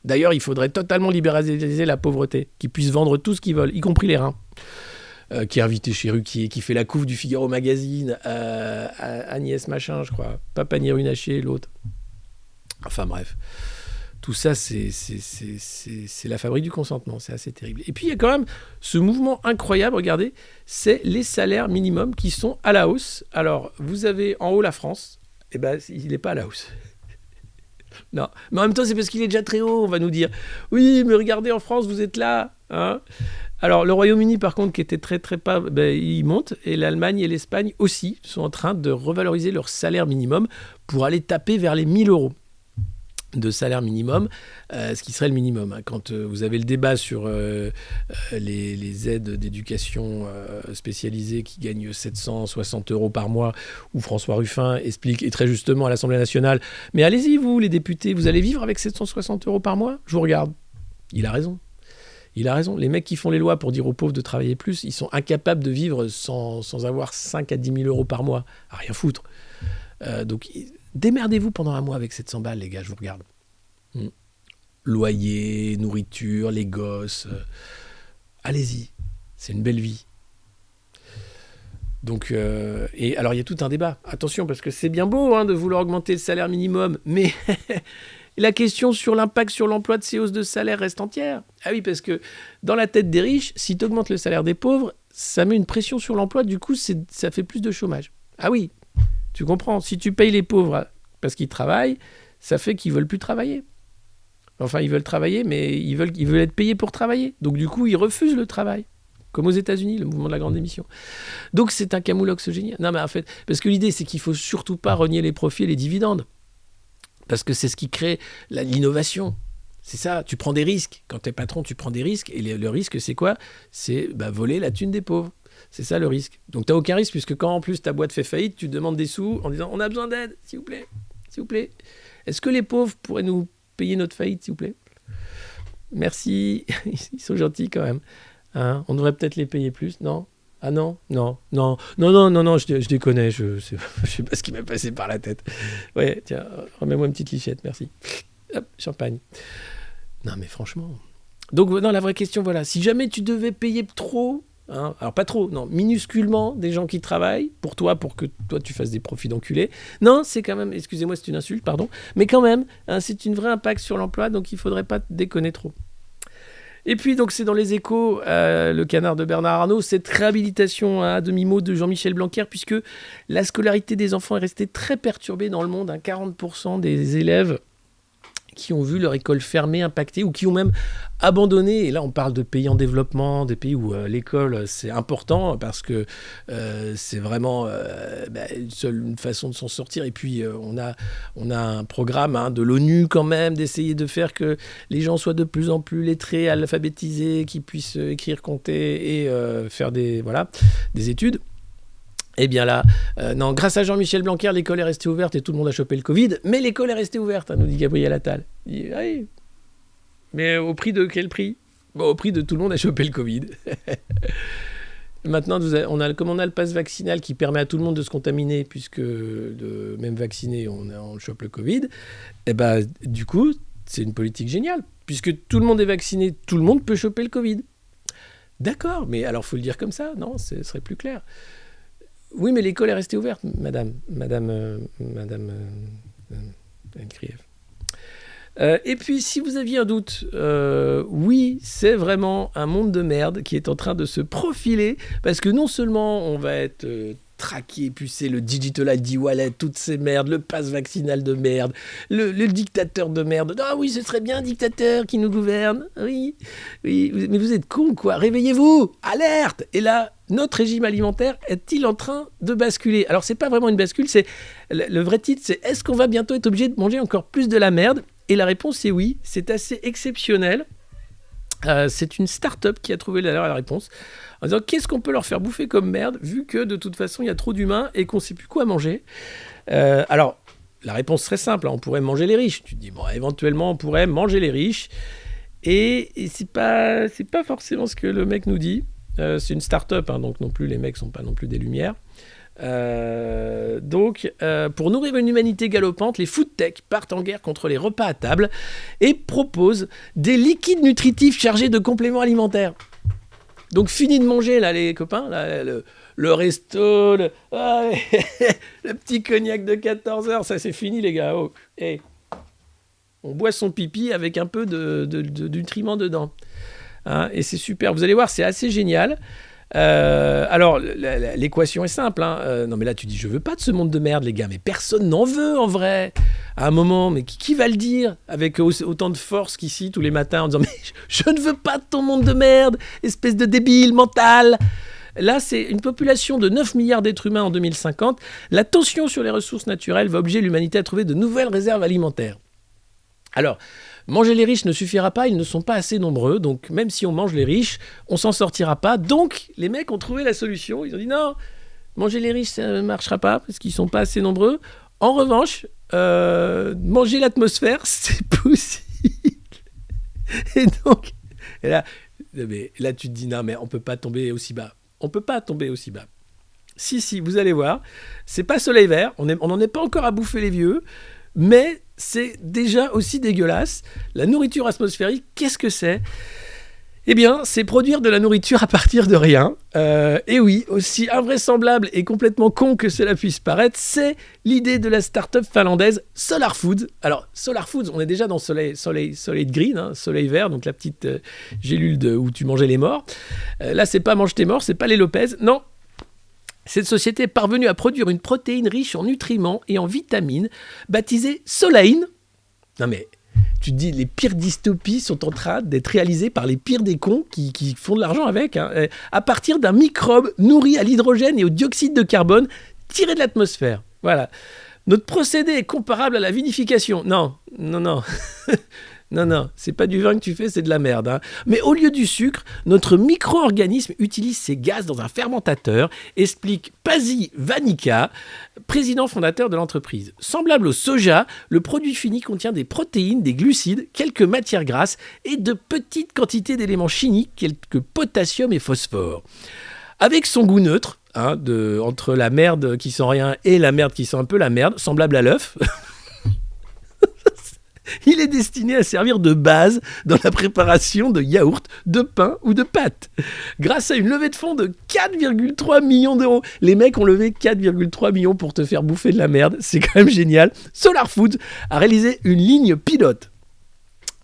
D'ailleurs, il faudrait totalement libéraliser la pauvreté, qu'ils puissent vendre tout ce qu'ils veulent, y compris les reins. Qui est invité chez Ruquier, qui fait la couve du Figaro Magazine, Agnès Machin, je crois. Pas Pannier-Runacher, l'autre. Enfin bref. Tout ça, c'est la fabrique du consentement. C'est assez terrible. Et puis, il y a quand même ce mouvement incroyable, regardez, c'est les salaires minimums qui sont à la hausse. Alors, vous avez en haut la France, eh ben, il n'est pas à la hausse. Non, mais en même temps, c'est parce qu'il est déjà très haut, on va nous dire. Oui, mais regardez, en France, vous êtes là. Hein. Alors, le Royaume-Uni, par contre, qui était très, très pas, ben, il monte. Et l'Allemagne et l'Espagne aussi sont en train de revaloriser leur salaire minimum pour aller taper vers les 1 000 euros de salaire minimum, ce qui serait le minimum. Hein. Quand vous avez le débat sur les aides d'éducation spécialisées qui gagnent 760 euros par mois, où François Ruffin explique, et très justement à l'Assemblée nationale, mais allez-y, vous, les députés, vous allez vivre avec 760 euros par mois ? Je vous regarde. Il a raison. Il a raison. Les mecs qui font les lois pour dire aux pauvres de travailler plus, ils sont incapables de vivre sans avoir 5 à 10 000 euros par mois. À rien foutre. Donc, démerdez-vous pendant un mois avec 700 balles, les gars, je vous regarde. Loyer, nourriture, les gosses. Allez-y. C'est une belle vie. Donc, et alors, il y a tout un débat. Attention, parce que c'est bien beau de vouloir augmenter le salaire minimum, mais... La question sur l'impact sur l'emploi de ces hausses de salaire reste entière. Ah oui, parce que dans la tête des riches, si tu augmentes le salaire des pauvres, ça met une pression sur l'emploi, du coup, ça fait plus de chômage. Ah oui, tu comprends. Si tu payes les pauvres parce qu'ils travaillent, ça fait qu'ils veulent plus travailler. Enfin, ils veulent travailler, mais ils veulent être payés pour travailler. Donc du coup, ils refusent le travail. Comme aux États-Unis, le mouvement de la grande démission. Donc c'est un camoulox génial. Non, mais en fait, parce que l'idée, c'est qu'il faut surtout pas renier les profits et les dividendes. Parce que c'est ce qui crée l'innovation. C'est ça, tu prends des risques. Quand tu es patron, tu prends des risques. Et le risque, c'est quoi ? C'est voler la thune des pauvres. C'est ça le risque. Donc tu n'as aucun risque, puisque quand en plus ta boîte fait faillite, tu demandes des sous en disant « On a besoin d'aide, s'il vous plaît. S'il vous plaît. Est-ce que les pauvres pourraient nous payer notre faillite, s'il vous plaît ? Merci. » Ils sont gentils quand même. Hein, on devrait peut-être les payer plus, non ? Ah non, je déconne, je sais pas ce qui m'est passé par la tête. Ouais, tiens, remets-moi une petite lichette, merci. Hop, champagne. Non, mais franchement. Donc, non, la vraie question, voilà. Si jamais tu devais payer trop, alors pas trop, non, minusculement des gens qui travaillent pour toi, pour que toi tu fasses des profits d'enculé, non, c'est quand même, excusez-moi, c'est une insulte, pardon, mais quand même, c'est une vraie impact sur l'emploi, donc il faudrait pas déconner trop. Et puis, donc, c'est dans les Échos, le canard de Bernard Arnault, cette réhabilitation à demi-mot de Jean-Michel Blanquer, puisque la scolarité des enfants est restée très perturbée dans le monde. 40% des élèves qui ont vu leur école fermée, impactée, ou qui ont même abandonné. Et là, on parle de pays en développement, des pays où l'école, c'est important, parce que c'est vraiment une façon de s'en sortir. Et puis, on a un programme de l'ONU, quand même, d'essayer de faire que les gens soient de plus en plus lettrés, alphabétisés, qu'ils puissent écrire, compter et faire des études. Eh bien là, non, grâce à Jean-Michel Blanquer, l'école est restée ouverte et tout le monde a chopé le Covid. Mais l'école est restée ouverte, nous dit Gabriel Attal. Il dit, oui. Mais au prix de quel prix ? Au prix de tout le monde a chopé le Covid. Maintenant, comme on a le pass vaccinal qui permet à tout le monde de se contaminer, puisque même vacciné, on chope le Covid, eh ben, du coup, c'est une politique géniale. Puisque tout le monde est vacciné, tout le monde peut choper le Covid. D'accord, mais alors il faut le dire comme ça, non ? Ce serait plus clair. Oui, mais l'école est restée ouverte, madame Krief. Et puis, si vous aviez un doute, oui, c'est vraiment un monde de merde qui est en train de se profiler, parce que non seulement on va être traqué, pucé, le Digital ID Wallet, toutes ces merdes, le pass vaccinal de merde, le dictateur de merde. Ah oui, ce serait bien un dictateur qui nous gouverne. Oui, mais vous êtes cons, quoi. Réveillez-vous, alerte. Et là, notre régime alimentaire est-il en train de basculer ? Alors, c'est pas vraiment une bascule, c'est le vrai titre, c'est est-ce qu'on va bientôt être obligé de manger encore plus de la merde ? Et la réponse est oui, c'est assez exceptionnel. C'est une start-up qui a trouvé la réponse en disant qu'est-ce qu'on peut leur faire bouffer comme merde vu que de toute façon il y a trop d'humains et qu'on ne sait plus quoi manger. Alors la réponse serait simple, on pourrait manger les riches. Tu te dis bon, éventuellement on pourrait manger les riches et c'est pas forcément ce que le mec nous dit. C'est une start-up, donc non plus les mecs sont pas non plus des lumières. Donc, pour nourrir une humanité galopante, les food tech partent en guerre contre les repas à table et proposent des liquides nutritifs chargés de compléments alimentaires. Donc, fini de manger, là, les copains, là, le resto, le petit cognac de 14 heures, ça c'est fini, les gars. Oh, hey. On boit son pipi avec un peu de nutriments dedans. Hein, et c'est super. Vous allez voir, c'est assez génial. Alors, l'équation est simple. Hein. Non, mais là, tu dis, je veux pas de ce monde de merde, les gars. Mais personne n'en veut, en vrai. À un moment, mais qui va le dire avec autant de force qu'ici tous les matins en disant, mais je ne veux pas de ton monde de merde, espèce de débile mental. Là, c'est une population de 9 milliards d'êtres humains en 2050. La tension sur les ressources naturelles va obliger l'humanité à trouver de nouvelles réserves alimentaires. Alors, manger les riches ne suffira pas, ils ne sont pas assez nombreux, donc même si on mange les riches, on s'en sortira pas. Donc, les mecs ont trouvé la solution, ils ont dit non, manger les riches, ça ne marchera pas, parce qu'ils ne sont pas assez nombreux. En revanche, manger l'atmosphère, c'est possible. Et donc, là, tu te dis non, mais on ne peut pas tomber aussi bas. On ne peut pas tomber aussi bas. Si, vous allez voir, c'est pas soleil vert, on n'en est pas encore à bouffer les vieux, mais c'est déjà aussi dégueulasse. La nourriture atmosphérique, qu'est-ce que c'est ? Eh bien, c'est produire de la nourriture à partir de rien. Et oui, aussi invraisemblable et complètement con que cela puisse paraître, c'est l'idée de la start-up finlandaise Solar Foods. Alors, Solar Foods, on est déjà dans Soleil Green, hein, Soleil Vert, donc la petite gélule où tu mangeais les morts. Là, c'est pas mange tes morts, c'est pas les Lopez, non. Cette société est parvenue à produire une protéine riche en nutriments et en vitamines, baptisée Solein. Non mais, tu te dis, les pires dystopies sont en train d'être réalisées par les pires des cons qui font de l'argent avec, hein, à partir d'un microbe nourri à l'hydrogène et au dioxyde de carbone tiré de l'atmosphère. Voilà. Notre procédé est comparable à la vinification. Non. Non, c'est pas du vin que tu fais, c'est de la merde. Hein. Mais au lieu du sucre, notre micro-organisme utilise ces gaz dans un fermentateur, explique Pasi Vanica, président fondateur de l'entreprise. Semblable au soja, le produit fini contient des protéines, des glucides, quelques matières grasses et de petites quantités d'éléments chimiques, quelques potassium et phosphore. Avec son goût neutre, hein, entre la merde qui sent rien et la merde qui sent un peu la merde, semblable à l'œuf... Il est destiné à servir de base dans la préparation de yaourts, de pain ou de pâtes. Grâce à une levée de fonds de 4,3 millions d'euros. Les mecs ont levé 4,3 millions pour te faire bouffer de la merde. C'est quand même génial. Solar Foods a réalisé une ligne pilote.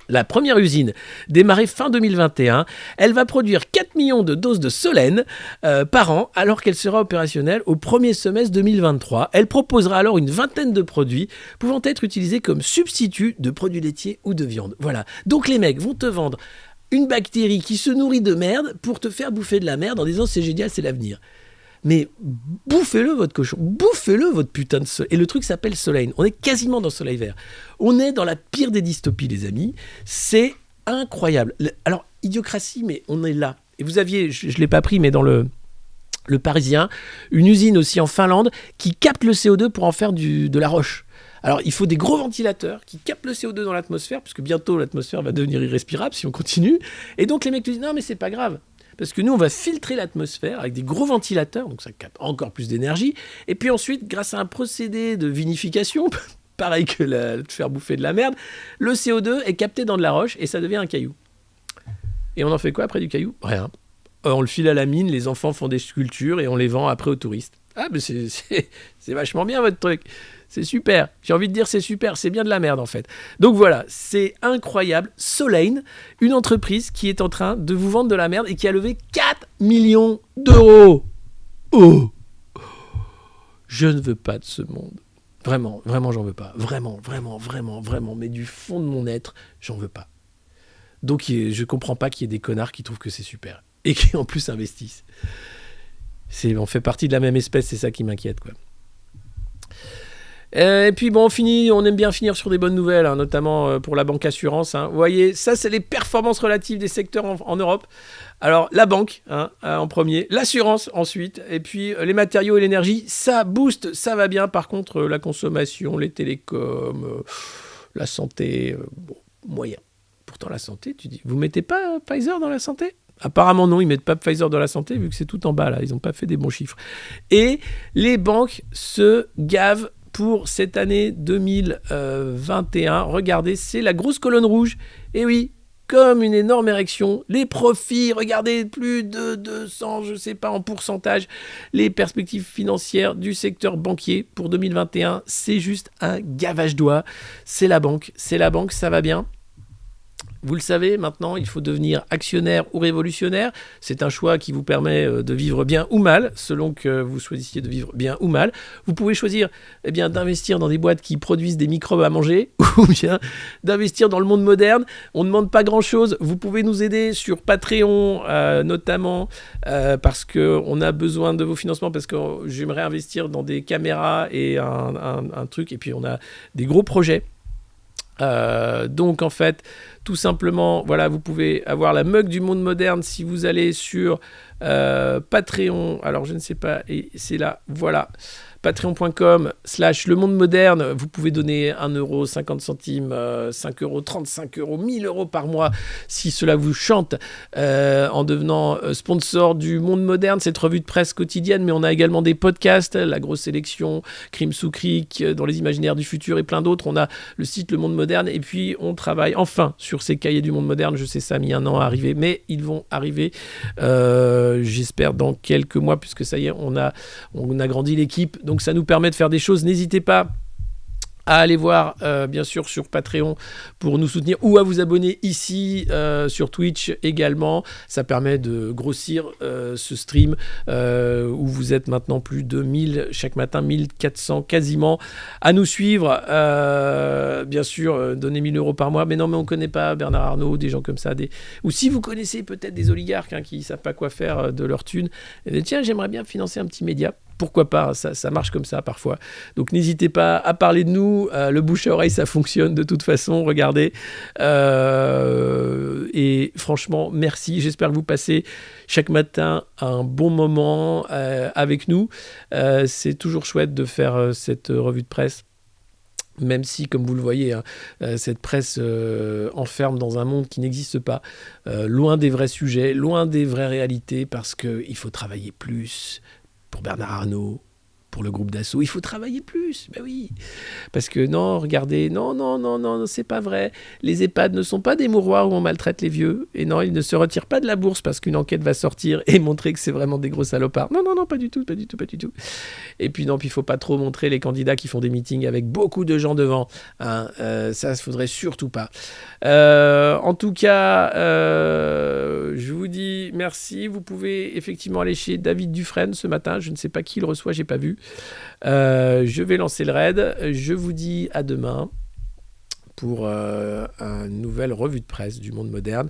La première usine, démarrée fin 2021, elle va produire 4 millions de doses de Solène par an, alors qu'elle sera opérationnelle au premier semestre 2023. Elle proposera alors une vingtaine de produits pouvant être utilisés comme substituts de produits laitiers ou de viande. Voilà. Donc les mecs vont te vendre une bactérie qui se nourrit de merde pour te faire bouffer de la merde en disant c'est génial, c'est l'avenir. Mais bouffez-le votre cochon, bouffez-le votre putain de soleil. Et le truc s'appelle Soleil. On est quasiment dans Soleil Vert. On est dans la pire des dystopies, les amis. C'est incroyable. Alors, idiocratie, mais on est là. Et vous aviez, je ne l'ai pas pris, mais dans le Parisien, une usine aussi en Finlande qui capte le CO2 pour en faire de la roche. Alors, il faut des gros ventilateurs qui captent le CO2 dans l'atmosphère, puisque bientôt l'atmosphère va devenir irrespirable si on continue. Et donc, les mecs te disent, non, mais c'est pas grave. Parce que nous, on va filtrer l'atmosphère avec des gros ventilateurs, donc ça capte encore plus d'énergie. Et puis ensuite, grâce à un procédé de vinification, pareil que te faire bouffer de la merde, le CO2 est capté dans de la roche et ça devient un caillou. Et on en fait quoi après du caillou ? Rien. On le file à la mine, les enfants font des sculptures et on les vend après aux touristes. Ah, mais c'est vachement bien votre truc. C'est super. J'ai envie de dire c'est super. C'est bien de la merde en fait. Donc voilà, c'est incroyable. Solein, une entreprise qui est en train de vous vendre de la merde et qui a levé 4 millions d'euros. Oh, je ne veux pas de ce monde. Vraiment, j'en veux pas. Vraiment. Mais du fond de mon être, j'en veux pas. Donc je comprends pas qu'il y ait des connards qui trouvent que c'est super et qui en plus investissent. On fait partie de la même espèce, c'est ça qui m'inquiète, quoi. Et puis bon, on aime bien finir sur des bonnes nouvelles, hein, notamment pour la banque assurance. Hein. Vous voyez, ça c'est les performances relatives des secteurs en Europe. Alors la banque en premier, l'assurance ensuite, et puis les matériaux et l'énergie, ça booste, ça va bien. Par contre, la consommation, les télécoms, la santé, moyen. Pourtant la santé, tu dis, vous mettez pas Pfizer dans la santé ? Apparemment non, ils mettent pas Pfizer dans la santé vu que c'est tout en bas là, ils n'ont pas fait des bons chiffres. Et les banques se gavent pour cette année 2021. Regardez, c'est la grosse colonne rouge. Et oui, comme une énorme érection. Les profits, regardez, plus de 200, je sais pas, en pourcentage. Les perspectives financières du secteur banquier pour 2021, c'est juste un gavage d'oie. C'est la banque, ça va bien. Vous le savez, maintenant, il faut devenir actionnaire ou révolutionnaire. C'est un choix qui vous permet de vivre bien ou mal, selon que vous choisissiez de vivre bien ou mal. Vous pouvez choisir d'investir dans des boîtes qui produisent des microbes à manger, ou bien d'investir dans le monde moderne. On ne demande pas grand-chose. Vous pouvez nous aider sur Patreon, notamment, parce qu'on a besoin de vos financements, parce que j'aimerais investir dans des caméras et un truc. Et puis, on a des gros projets. Donc en fait, tout simplement, voilà, vous pouvez avoir la mug du monde moderne si vous allez sur Patreon. Alors je ne sais pas, et c'est là, voilà. Patreon.com/le monde moderne, vous pouvez donner 1€, 50 centimes, 5€, 35€, 1000€ par mois si cela vous chante en devenant sponsor du monde moderne, cette revue de presse quotidienne. Mais on a également des podcasts, La Grosse Sélection, Crime sous Cric, Dans les imaginaires du futur et plein d'autres. On a le site Le Monde Moderne et puis on travaille enfin sur ces cahiers du monde moderne. Je sais, ça a mis un an à arriver, mais ils vont arriver, j'espère, dans quelques mois, puisque ça y est, on a grandi l'équipe. Donc ça nous permet de faire des choses. N'hésitez pas à aller voir, bien sûr, sur Patreon pour nous soutenir, ou à vous abonner ici sur Twitch également. Ça permet de grossir ce stream où vous êtes maintenant plus de 1000 chaque matin, 1400 quasiment à nous suivre. Bien sûr, donnez 1000€ par mois. Mais non, mais on ne connaît pas Bernard Arnault, des gens comme ça. Ou si vous connaissez peut-être des oligarques qui ne savent pas quoi faire de leur thune, tiens, j'aimerais bien financer un petit média. Pourquoi pas, ça marche comme ça parfois. Donc n'hésitez pas à parler de nous. Le bouche à oreille, ça fonctionne de toute façon. Regardez. Et franchement, merci. J'espère que vous passez chaque matin un bon moment avec nous. C'est toujours chouette de faire cette revue de presse. Même si, comme vous le voyez, cette presse enferme dans un monde qui n'existe pas, loin des vrais sujets, loin des vraies réalités, parce qu'il faut travailler plus. Pour Bernard Arnault, pour le groupe Dassault, il faut travailler plus. Ben oui. Parce que non, regardez, non, c'est pas vrai. Les EHPAD ne sont pas des mouroirs où on maltraite les vieux. Et non, ils ne se retirent pas de la bourse parce qu'une enquête va sortir et montrer que c'est vraiment des gros salopards. Non, pas du tout. Et puis non, il faut pas trop montrer les candidats qui font des meetings avec beaucoup de gens devant. Ça, faudrait surtout pas. En tout cas, je vous dis merci. Vous pouvez effectivement aller chez David Dufresne ce matin. Je ne sais pas qui le reçoit, j'ai pas vu. Je vais lancer le raid. Je vous dis à demain pour une nouvelle revue de presse du monde moderne.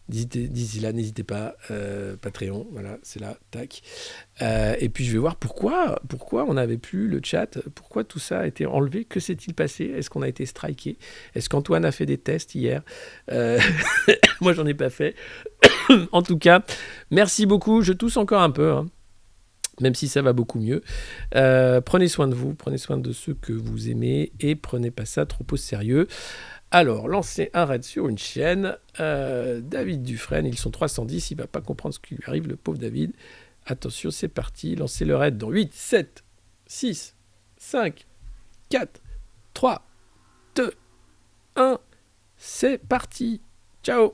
D'ici là, n'hésitez pas, Patreon, voilà, c'est là, tac. Et puis je vais voir pourquoi on n'avait plus le chat, pourquoi tout ça a été enlevé, que s'est-il passé, est-ce qu'on a été striké, est-ce qu'Antoine a fait des tests hier, moi j'en ai pas fait. En tout cas, merci beaucoup, je tousse encore un peu, même si ça va beaucoup mieux. Prenez soin de vous, prenez soin de ceux que vous aimez et prenez pas ça trop au sérieux. Alors, lancez un raid sur une chaîne. David Dufresne, ils sont 310, il va pas comprendre ce qui lui arrive, le pauvre David. Attention, c'est parti, lancez le raid dans 8, 7, 6, 5, 4, 3, 2, 1. C'est parti. Ciao.